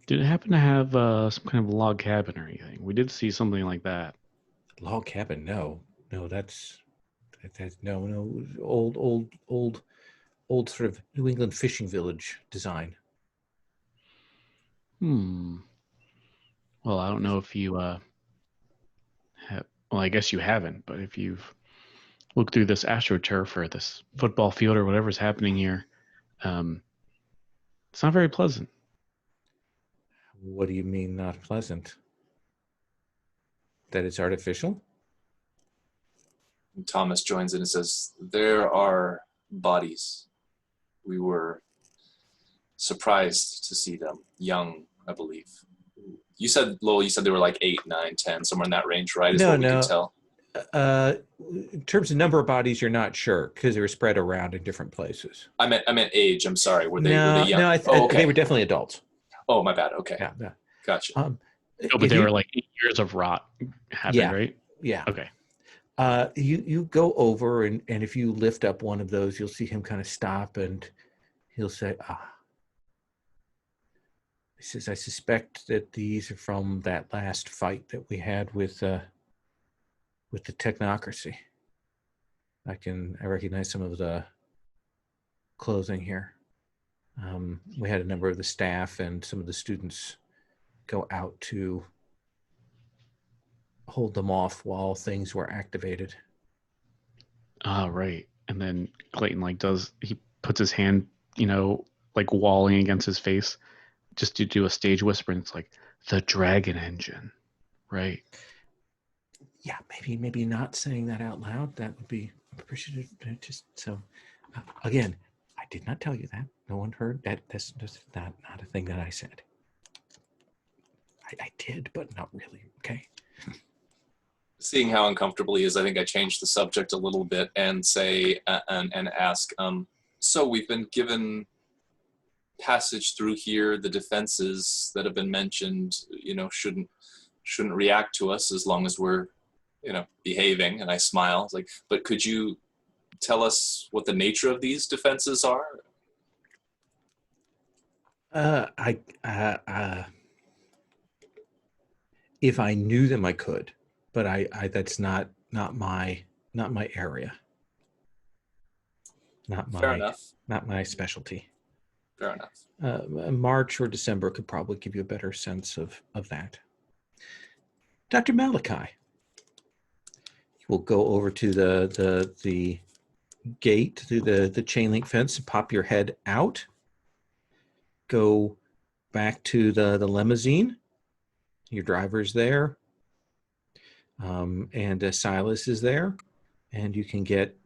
Did it happen to have some kind of log cabin or anything? We did see something like that. Log cabin? No, that's no old sort of New England fishing village design. Well, I don't know if you have. Well, I guess you haven't, but if you've looked through this AstroTurf or this football field or whatever's happening here, it's not very pleasant. What do you mean not pleasant? That it's artificial? Thomas joins in and says, there are bodies. We were surprised to see them. Young, I believe. You said, Lowell, they were like 8, 9, 10, somewhere in that range, right? Is what we could tell. In terms of number of bodies, you're not sure because they were spread around in different places. I meant age. I'm sorry. Were they young? No, okay. They were definitely adults. Oh, my bad. Okay. Yeah. Gotcha. No, but they were like 8 years of rot happened, right? Yeah. Okay. You go over and if you lift up one of those, you'll see him kind of stop and he'll say, he says, I suspect that these are from that last fight that we had with the technocracy. I recognize some of the clothing here. We had a number of the staff and some of the students go out to hold them off while things were activated. Right. And then Clayton he puts his hand, like walling against his face just to do a stage whisper, and it's like the dragon engine, right? Yeah, maybe not saying that out loud. That would be appreciated. Just so, again, I did not tell you that. No one heard that. That's not a thing that I said. I did, but not really. Okay. Seeing how uncomfortable he is, I think I changed the subject a little bit and say and ask. So we've been given passage through here. The defenses that have been mentioned, shouldn't react to us as long as we're, behaving. And I smile. It's like, but could you tell us what the nature of these defenses are? If I knew them, I could, but I that's not my area. Fair enough. Not my specialty. Fair enough. March or December could probably give you a better sense of that. Dr. Malachi, you will go over to the gate through the chain link fence and pop your head out. Go back to the limousine. Your driver's there, and Silas is there, and you can get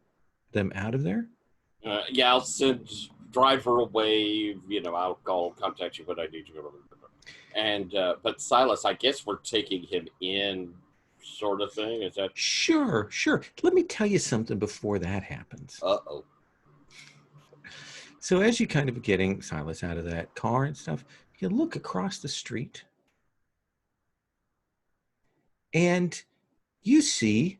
them out of there. Yeah, I'll send driver away. I'll contact you when I need to go. And but Silas, I guess we're taking him in, sort of thing. Is that sure? Let me tell you something before that happens. Uh-oh. So as you kind of getting Silas out of that car and stuff, you look across the street. And you see,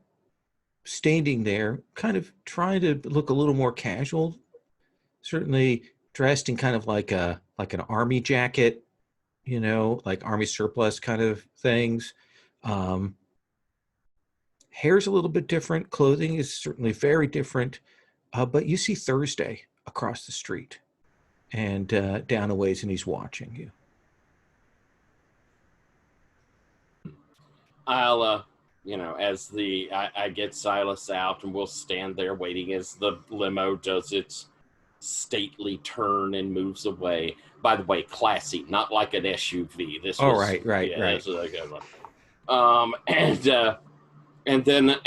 standing there, kind of trying to look a little more casual, certainly dressed in kind of like an army jacket, like army surplus kind of things. Hair's a little bit different. Clothing is certainly very different. But you see Thursday across the street and down a ways, and he's watching you. I'll, as I get Silas out, and we'll stand there waiting as the limo does its stately turn and moves away. By the way, classy, not like an SUV. This was right. This is a good one. And then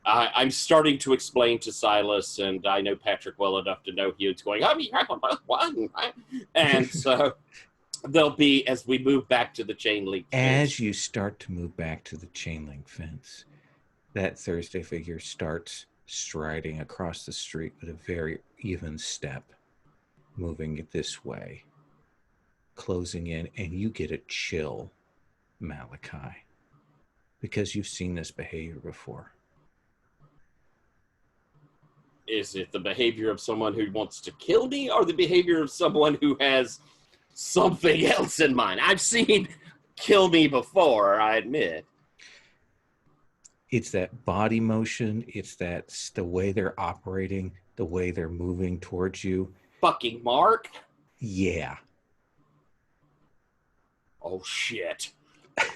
I'm starting to explain to Silas, and I know Patrick well enough to know he was going, and so. They'll be as we move back to the chain link fence. As you start to move back to the chain link fence, that Thursday figure starts striding across the street with a very even step, moving it this way, closing in, and you get a chill, Malachi, because you've seen this behavior before. Is it the behavior of someone who wants to kill me, or the behavior of someone who has something else in mind? I've seen kill me before, I admit. It's that body motion. It's the way they're operating, the way they're moving towards you. Fucking Mark? Yeah. Oh, shit.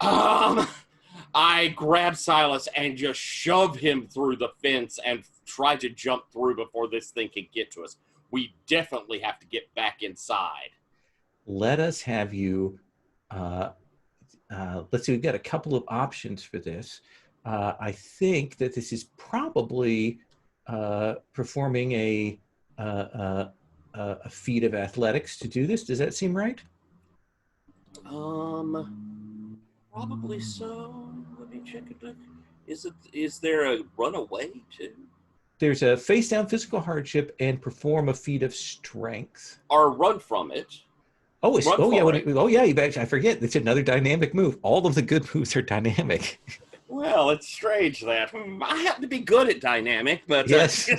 I grab Silas and just shove him through the fence and try to jump through before this thing can get to us. We definitely have to get back inside. Let us have you, let's see, we've got a couple of options for this. I think that this is probably performing a feat of athletics to do this. Does that seem right? Probably so. Let me check it. Is there a runaway too? There's a face down physical hardship and perform a feat of strength. Or run from it. Oh, Yeah, I forget. It's another dynamic move. All of the good moves are dynamic. Well, it's strange that I happen to be good at dynamic, but yes.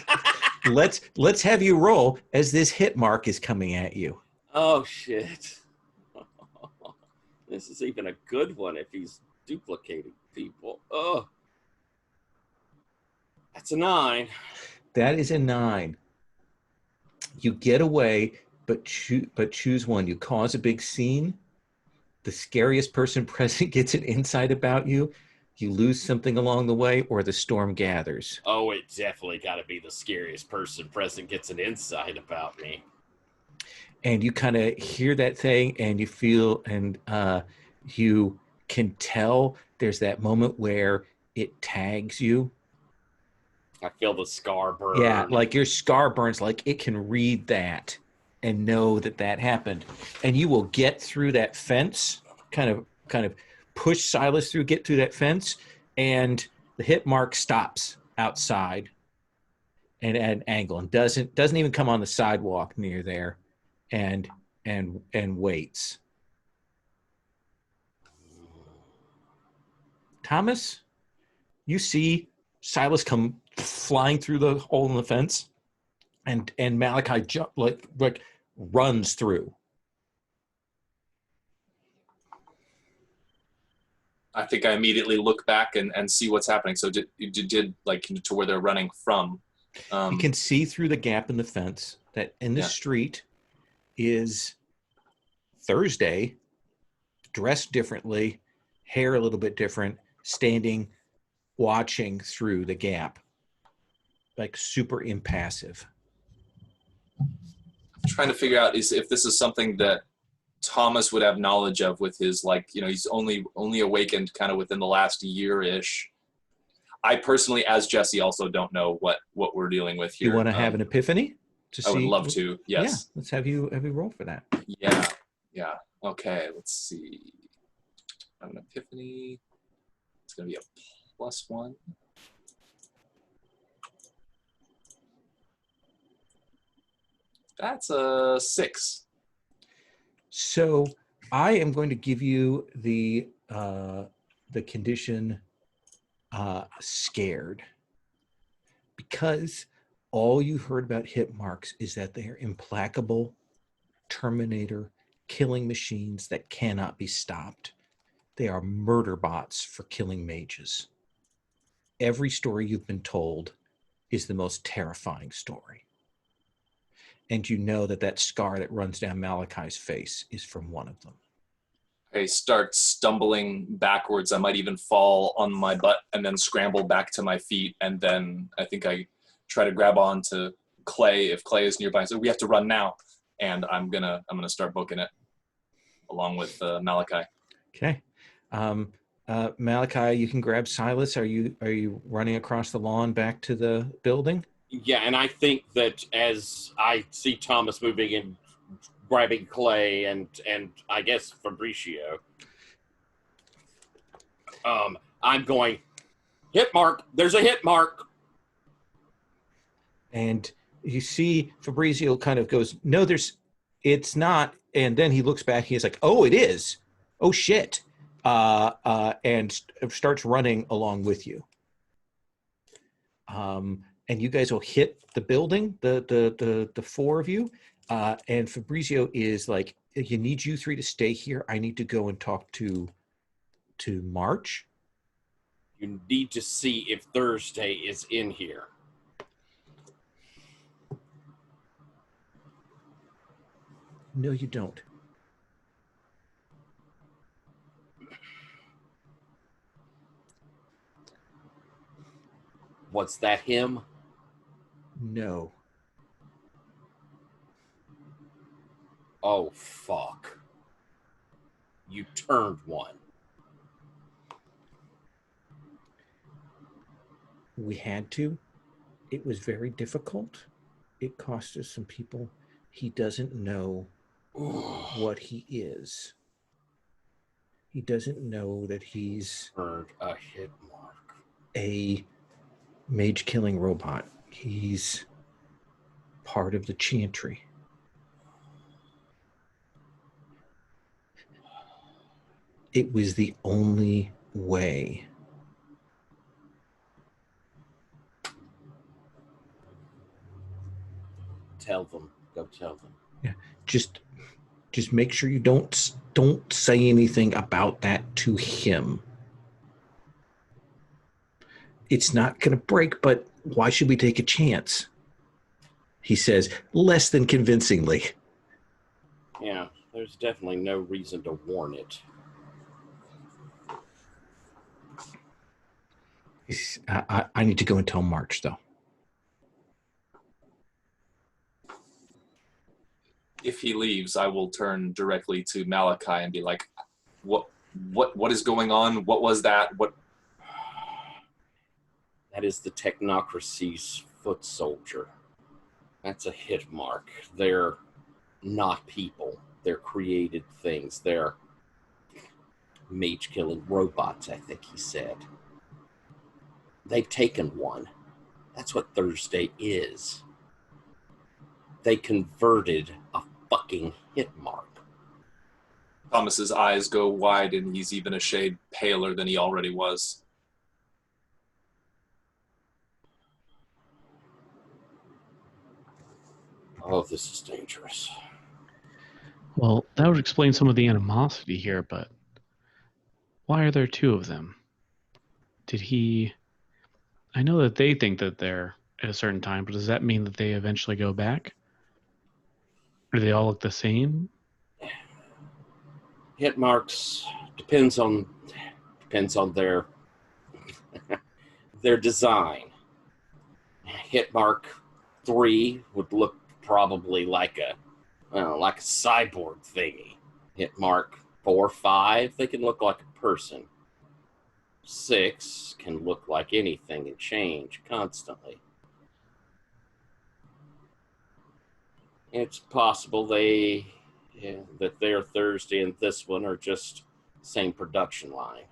Let's have you roll as this hit mark is coming at you. Oh shit. This is even a good one if he's duplicating people. Oh. That's a 9. That is a 9. You get away, but choose one. You cause a big scene. The scariest person present gets an insight about you. You lose something along the way, or the storm gathers. Oh, it definitely got to be the scariest person present gets an insight about me. And you kind of hear that thing, and you feel, and you can tell there's that moment where it tags you. I feel the scar burn. Yeah, like your scar burns, like it can read that and know that that happened. And you will get through that fence, kind of push Silas through, get through that fence, and the hit mark stops outside and at an angle and doesn't even come on the sidewalk near there and waits. Thomas, you see Silas come flying through the hole in the fence, and Malachi like runs through. I think I immediately look back and see what's happening. So did like to where they're running from? You can see through the gap in the fence that in the street is Thursday, dressed differently, hair a little bit different, standing, watching through the gap, like super impassive. I'm trying to figure out if this is something that Thomas would have knowledge of with his, like, you know, he's only awakened kind of within the last year-ish. I personally, as Jesse, also don't know what we're dealing with here. You want to have an epiphany? I would love to, yes. Yeah, let's have you roll for that. Yeah. Okay, let's see. I have an epiphany. It's going to be a +1. That's a 6. So I am going to give you the condition scared, because all you heard about hit marks is that they are implacable, Terminator, killing machines that cannot be stopped. They are murder bots for killing mages. Every story you've been told is the most terrifying story. And you know that scar that runs down Malachi's face is from one of them. I start stumbling backwards. I might even fall on my butt and then scramble back to my feet. And then I think I try to grab on to Clay if Clay is nearby. So we have to run now. And I'm gonna start booking it along with Malachi. Okay. Malachi, you can grab Silas. Are you running across the lawn back to the building? Yeah, and I think that as I see Thomas moving and grabbing Clay and I guess Fabricio, I'm going, hit mark. There's a hit mark. And you see Fabrizio kind of goes, no, it's not. And then he looks back. He's like, oh, it is. Oh, shit. and starts running along with you. And you guys will hit the building, the four of you. And Fabrizio is like, you need you three to stay here. I need to go and talk to March. You need to see if Thursday is in here. No, you don't. Was that him? No. Oh, fuck. You turned one. We had to. It was very difficult. It cost us some people. He doesn't know what he is. He doesn't know that he's Turned a hit mark. a mage killing robot. He's part of the Chantry. It was the only way. Tell them. Go tell them. Yeah. Just make sure you don't say anything about that to him. It's not going to break, but why should we take a chance? He says, less than convincingly. Yeah, there's definitely no reason to warn it. I need to go and tell March, though. If he leaves, I will turn directly to Malachi and be like, what is going on? What was that? What? That is the technocracy's foot soldier. That's a hit mark. They're not people. They're created things. They're mage-killing robots, I think he said. They've taken one. That's what Thursday is. They converted a fucking hit mark. Thomas's eyes go wide and he's even a shade paler than he already was. Oh, this is dangerous. Well, that would explain some of the animosity here, but why are there two of them? Did he... I know that they think that they're at a certain time, but does that mean that they eventually go back? Or do they all look the same? Hit marks depends on their their design. Hit mark 3 would look probably like a cyborg thingy. Hit mark 4, 5, they can look like a person. 6 can look like anything and change constantly. It's possible that their Thursday and this one are just same production line.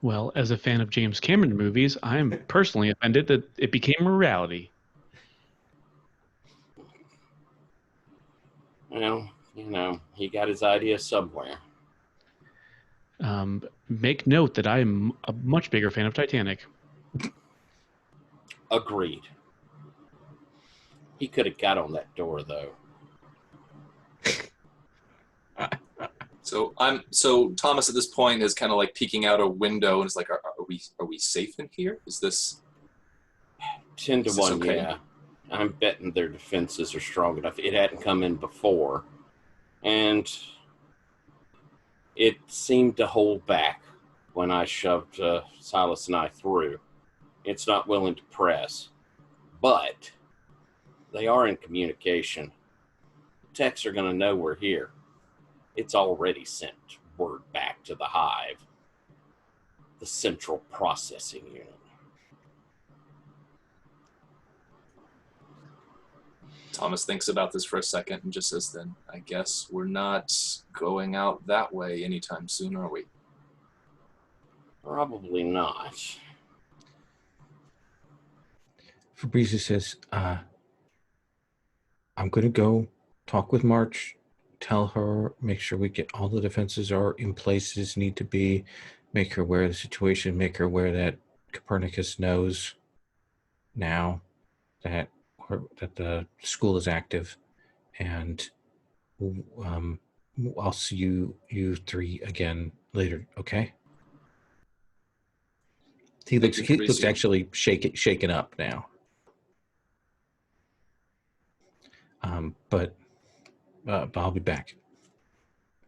Well, as a fan of James Cameron movies, I'm personally offended that it became a reality. Well, he got his idea somewhere. Make note that I'm a much bigger fan of Titanic. Agreed. He could have got on that door, though. So Thomas at this point is kind of like peeking out a window and is like, are we safe in here? Is this 10 to 1, okay? yeah. I'm betting their defenses are strong enough. It hadn't come in before. And it seemed to hold back when I shoved Silas and I through. It's not willing to press. But they are in communication. Techs are going to know we're here. It's already sent word back to the hive, the central processing unit. Thomas thinks about this for a second and just says, then I guess we're not going out that way anytime soon, are we? Probably not. Fabrizio says, I'm going to go talk with March. tell her, make sure we get all the defenses are in places need to be, make her aware of the situation, make her aware that Copernicus knows now that the school is active, and I'll see you three again later. Okay. He looks actually shaken up now. But I'll be back.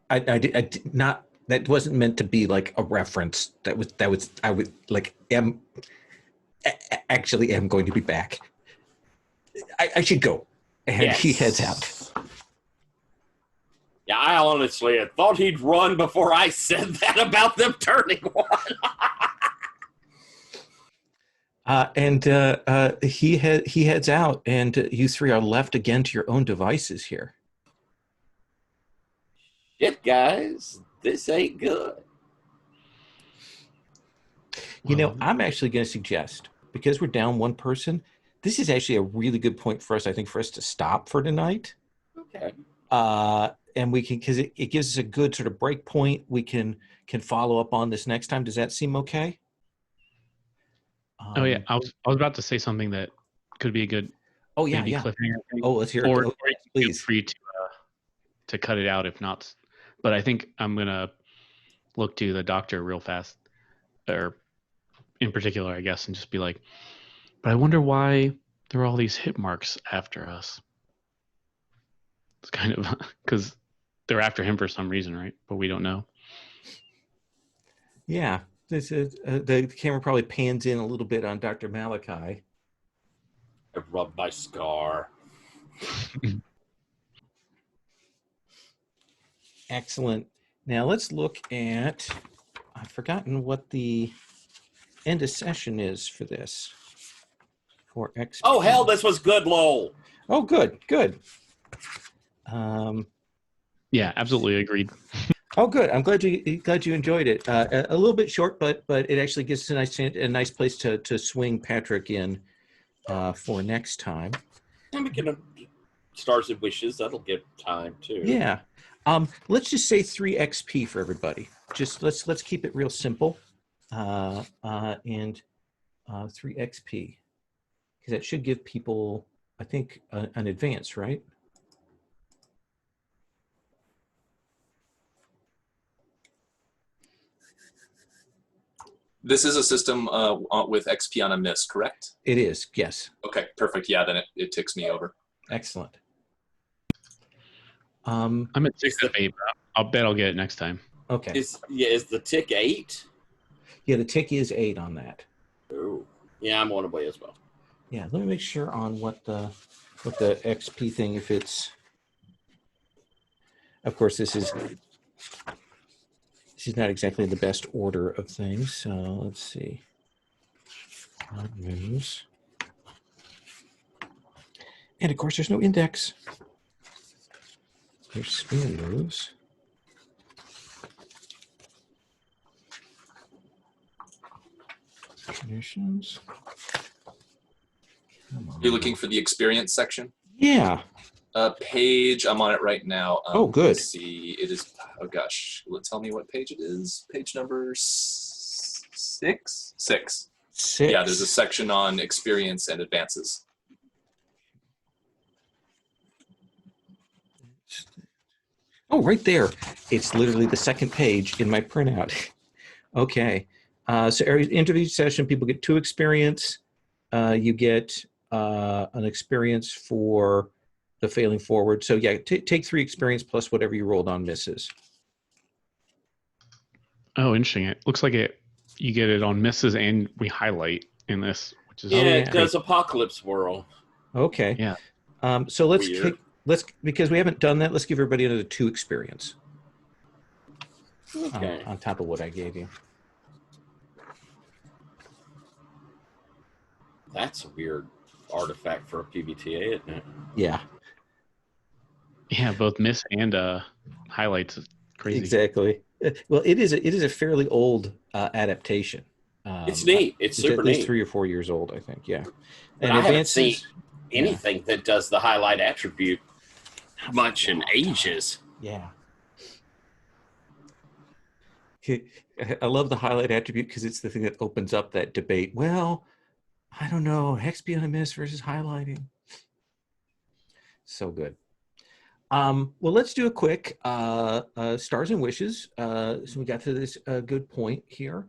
I did not. That wasn't meant to be like a reference. That was. I would like am. Actually, am going to be back. I should go, and Yes. he heads out. Yeah, I honestly had thought he'd run before I said that about them turning one. And he heads out, and you three are left again to your own devices here. Shit, guys, this ain't good. You know, I'm actually going to suggest, because we're down one person, this is actually a really good point for us, I think, for us to stop for tonight. Okay. And we can, because it gives us a good sort of break point. We can follow up on this next time. Does that seem okay? Oh yeah, I was about to say something that could be a good. Oh yeah, maybe yeah. cliffhanger thing. Oh, let's hear Or it. please, feel free to cut it out if not. But I think I'm gonna look to the doctor real fast, or in particular, I guess, and just be like, but I wonder why there are all these hit marks after us. It's kind of because they're after him for some reason, right? But we don't know. Yeah. This is, the camera probably pans in a little bit on Dr. Malachi. I rubbed my scar. Excellent. Now let's look at, I've forgotten what the end of session is for this. For XP. Oh, hell, this was good, lol. Oh, good. Yeah, absolutely agreed. Oh, good. I'm glad you enjoyed it. A little bit short, but it actually gives us a nice place to swing Patrick in for next time. And we can stars and wishes. That'll give time too. Yeah. Let's just say 3 XP for everybody. Just let's keep it real simple. And 3 XP, because that should give people, I think, an advance, right? This is a system with XP on a miss, correct? It is, yes. Okay, perfect. Yeah, then it ticks me over. Excellent. I'm at 6 of 8, but I'll bet I'll get it next time. Okay. Is the tick 8? Yeah, the tick is 8 on that. Oh, yeah, I'm on away as well. Yeah, let me make sure on what the XP thing, if it's, of course, this is not exactly the best order of things. So let's see. Moves. And of course, there's no index. There's sphere moves. Conditions. You're looking for the experience section? Yeah. Page, I'm on it right now. Oh, good. Let's see, it is, oh gosh, tell me what page it is. Page number 6? 6. Yeah, there's a section on experience and advances. Oh, right there. It's literally the second page in my printout. Okay. So every interview session, people get 2 experience. You get an experience for the failing forward. So yeah, take 3 experience plus whatever you rolled on misses. Oh, interesting. It looks like you get it on misses and we highlight in this, which is It does Apocalypse Whirl. Okay. Yeah. So let's because we haven't done that, let's give everybody another 2 experience. Okay. On top of what I gave you. That's a weird artifact for a PbtA, isn't it? Yeah. Yeah, both miss and highlights. Crazy. Exactly. Well, it is a fairly old adaptation. It's neat. It's super at least neat. 3 or 4 years old, I think. Yeah. But I haven't seen anything that does the highlight attribute much in ages. Yeah. I love the highlight attribute because it's the thing that opens up that debate. Well, I don't know, hex beyond a miss versus highlighting. So good. Well, let's do a quick stars and wishes. So we got to this good point here.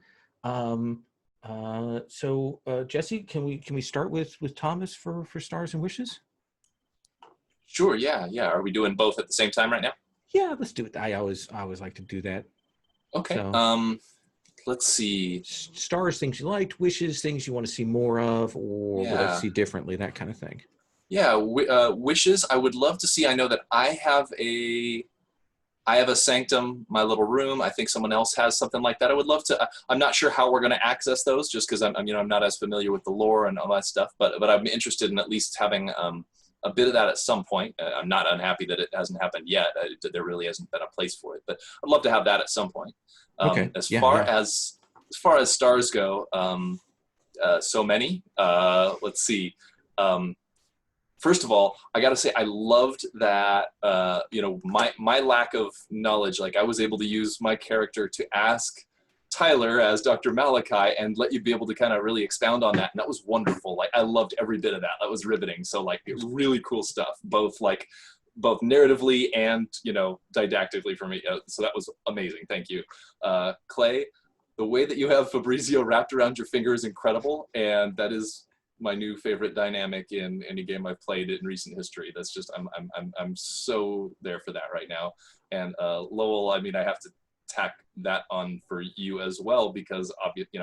Jesse, can we start with Thomas for stars and wishes? Sure. Yeah. Are we doing both at the same time right now? Yeah, let's do it. I always like to do that. Okay. So, let's see. Stars, things you liked. Wishes, things you want to see more of, or would like to see differently. That kind of thing. Yeah. Wishes. I would love to see. I know that I have a sanctum, my little room. I think someone else has something like that. I would love to. I'm not sure how we're going to access those, just because I'm not as familiar with the lore and all that stuff. But I'm interested in at least having a bit of that at some point. I'm not unhappy that it hasn't happened yet. There really hasn't been a place for it, but I'd love to have that at some point. Okay. As far as stars go, so many. Let's see. First of all, I got to say I loved that. My lack of knowledge. Like I was able to use my character to ask Tyler as Dr. Malachi and let you be able to kind of really expound on that. And that was wonderful. Like I loved every bit of that. That was riveting. So like it was really cool stuff, both narratively and, didactically for me. So that was amazing. Thank you. Clay, the way that you have Fabrizio wrapped around your finger is incredible. And that is my new favorite dynamic in any game I've played in recent history. That's just, I'm so there for that right now. And Lowell, I have to tack that on for you as well, because obviously,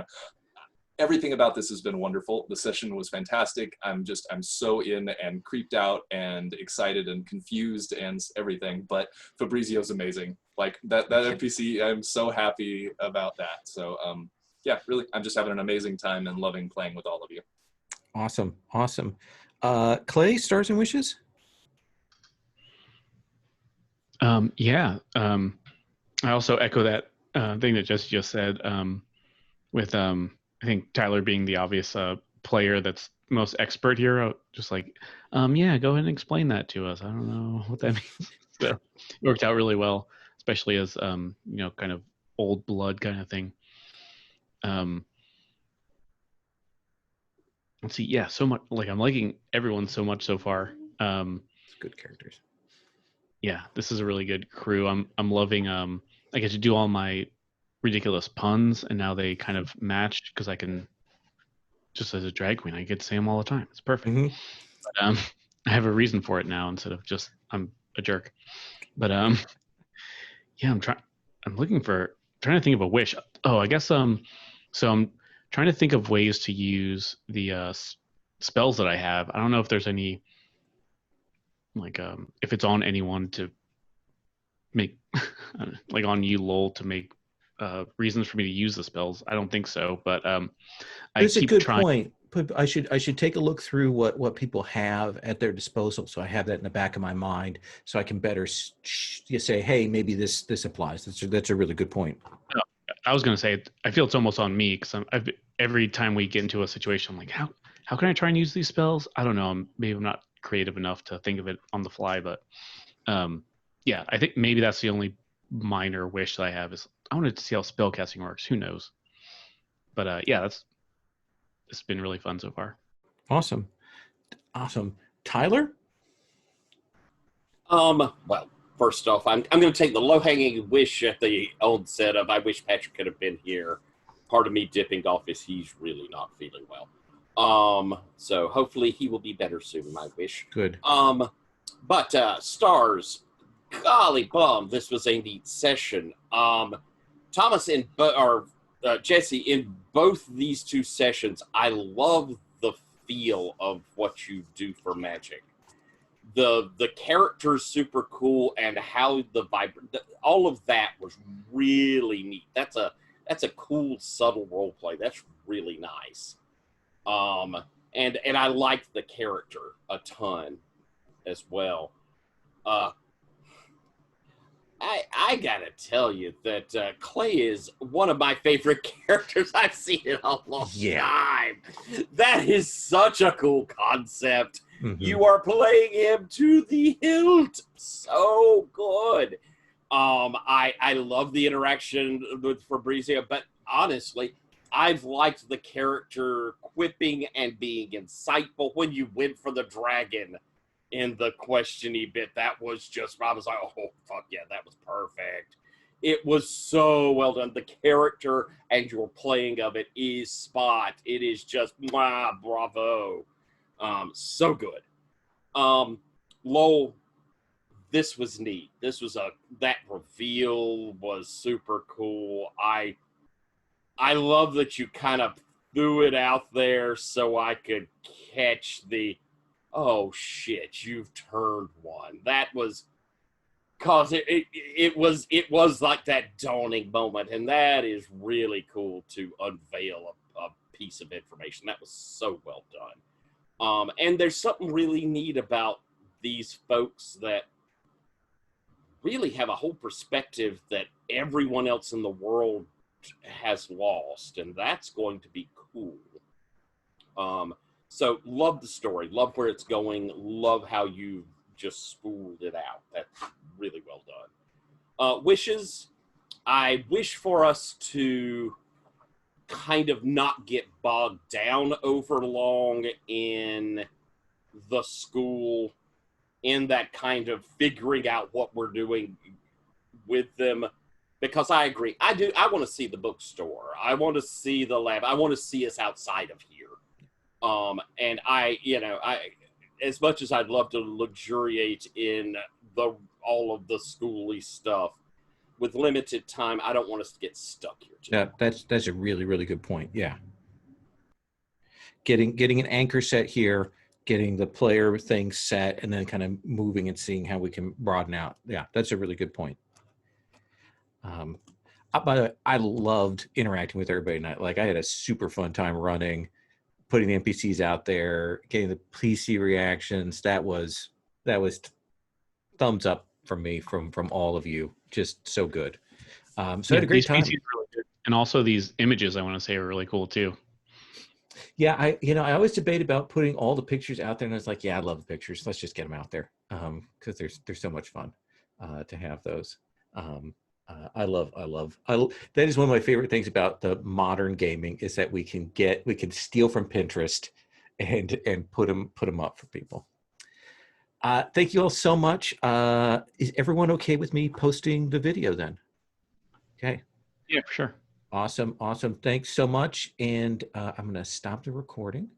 everything about this has been wonderful. The session was fantastic. I'm so in and creeped out and excited and confused and everything, but Fabrizio's amazing. Like that NPC, I'm so happy about that. So yeah, really, I'm just having an amazing time and loving playing with all of you. Awesome. Clay, stars and wishes? I also echo that thing that Jesse just said, with I think Tyler being the obvious player that's most expert here. Just like, go ahead and explain that to us. I don't know what that means. So it worked out really well, especially as kind of old blood kind of thing. Let's see. Yeah, so much. Like I'm liking everyone so much so far. It's good characters. Yeah, this is a really good crew. I'm loving. I get to do all my ridiculous puns, and now they kind of match because I can. Just as a drag queen, I get to say them all the time. It's perfect. Mm-hmm. But, I have a reason for it now instead of just I'm a jerk. But yeah, I'm trying to think of a wish. Oh, I guess so I'm trying to think of ways to use the spells that I have. I don't know if there's any if it's on anyone to make like on you, Lowell, to make reasons for me to use the spells. I don't think so, but That's a good point. I should take a look through what people have at their disposal, so I have that in the back of my mind, so I can better say, hey, maybe this applies. That's a really good point. I was going to say, I feel it's almost on me because every time we get into a situation, I'm like, how can I try and use these spells? I don't know. Maybe I'm not creative enough to think of it on the fly, but yeah, I think maybe that's the only minor wish that I have is I wanted to see how spellcasting works. Who knows? But yeah, it's been really fun so far. Awesome. Tyler? Well, first off, I'm going to take the low-hanging wish at the onset of I wish Patrick could have been here. Part of me dipping off is he's really not feeling well. So hopefully he will be better soon, my wish. Good. But stars, golly bum, this was a neat session. Thomas Jesse, in both these two sessions, I love the feel of what you do for Magic. The character's super cool, and how all of that was really neat. That's a cool, subtle role play. That's really nice. And I liked the character a ton as well. I gotta tell you that Clay is one of my favorite characters I've seen in a long time. That is such a cool concept. Mm-hmm. You are playing him to the hilt. So good. I love the interaction with Fabrizio, but honestly, I've liked the character quipping and being insightful. When you went for the dragon in the questiony bit, that was just, I was like, oh, fuck yeah, that was perfect. It was so well done. The character and your playing of it is spot. It is just, bravo. So good. Lowell, this was neat. That reveal was super cool. I love that you kind of threw it out there so I could catch the, oh shit, you've turned one. That was, cause it was like that dawning moment, and that is really cool to unveil a piece of information. That was so well done. And there's something really neat about these folks that really have a whole perspective that everyone else in the world has lost, and that's going to be cool. So love the story, love where it's going, love how you just spooled it out. That's really well done. Wishes, I wish for us to kind of not get bogged down over long in the school, in that kind of figuring out what we're doing with them, because I agree. I want to see the bookstore. I want to see the lab. I want to see us outside of here. And I, as much as I'd love to luxuriate in all of the schooly stuff, with limited time, I don't want us to get stuck here too. Yeah, that's a really, really good point. Yeah. Getting an anchor set here, getting the player thing set, and then kind of moving and seeing how we can broaden out. Yeah, that's a really good point. By the way, I loved interacting with everybody tonight. Like, I had a super fun time running, putting the NPCs out there, getting the PC reactions. That was thumbs up from me, from all of you. Just so good. So I had a great time. PCs are really good. And also these images, I want to say, are really cool too. Yeah, I always debate about putting all the pictures out there, and I was like, yeah, I love the pictures. Let's just get them out there, because they're so much fun to have those. I love. That is one of my favorite things about the modern gaming, is that we can steal from Pinterest and put them up for people. Thank you all so much. Is everyone okay with me posting the video then? Okay. Yeah, for sure. Awesome. Thanks so much. And I'm going to stop the recording.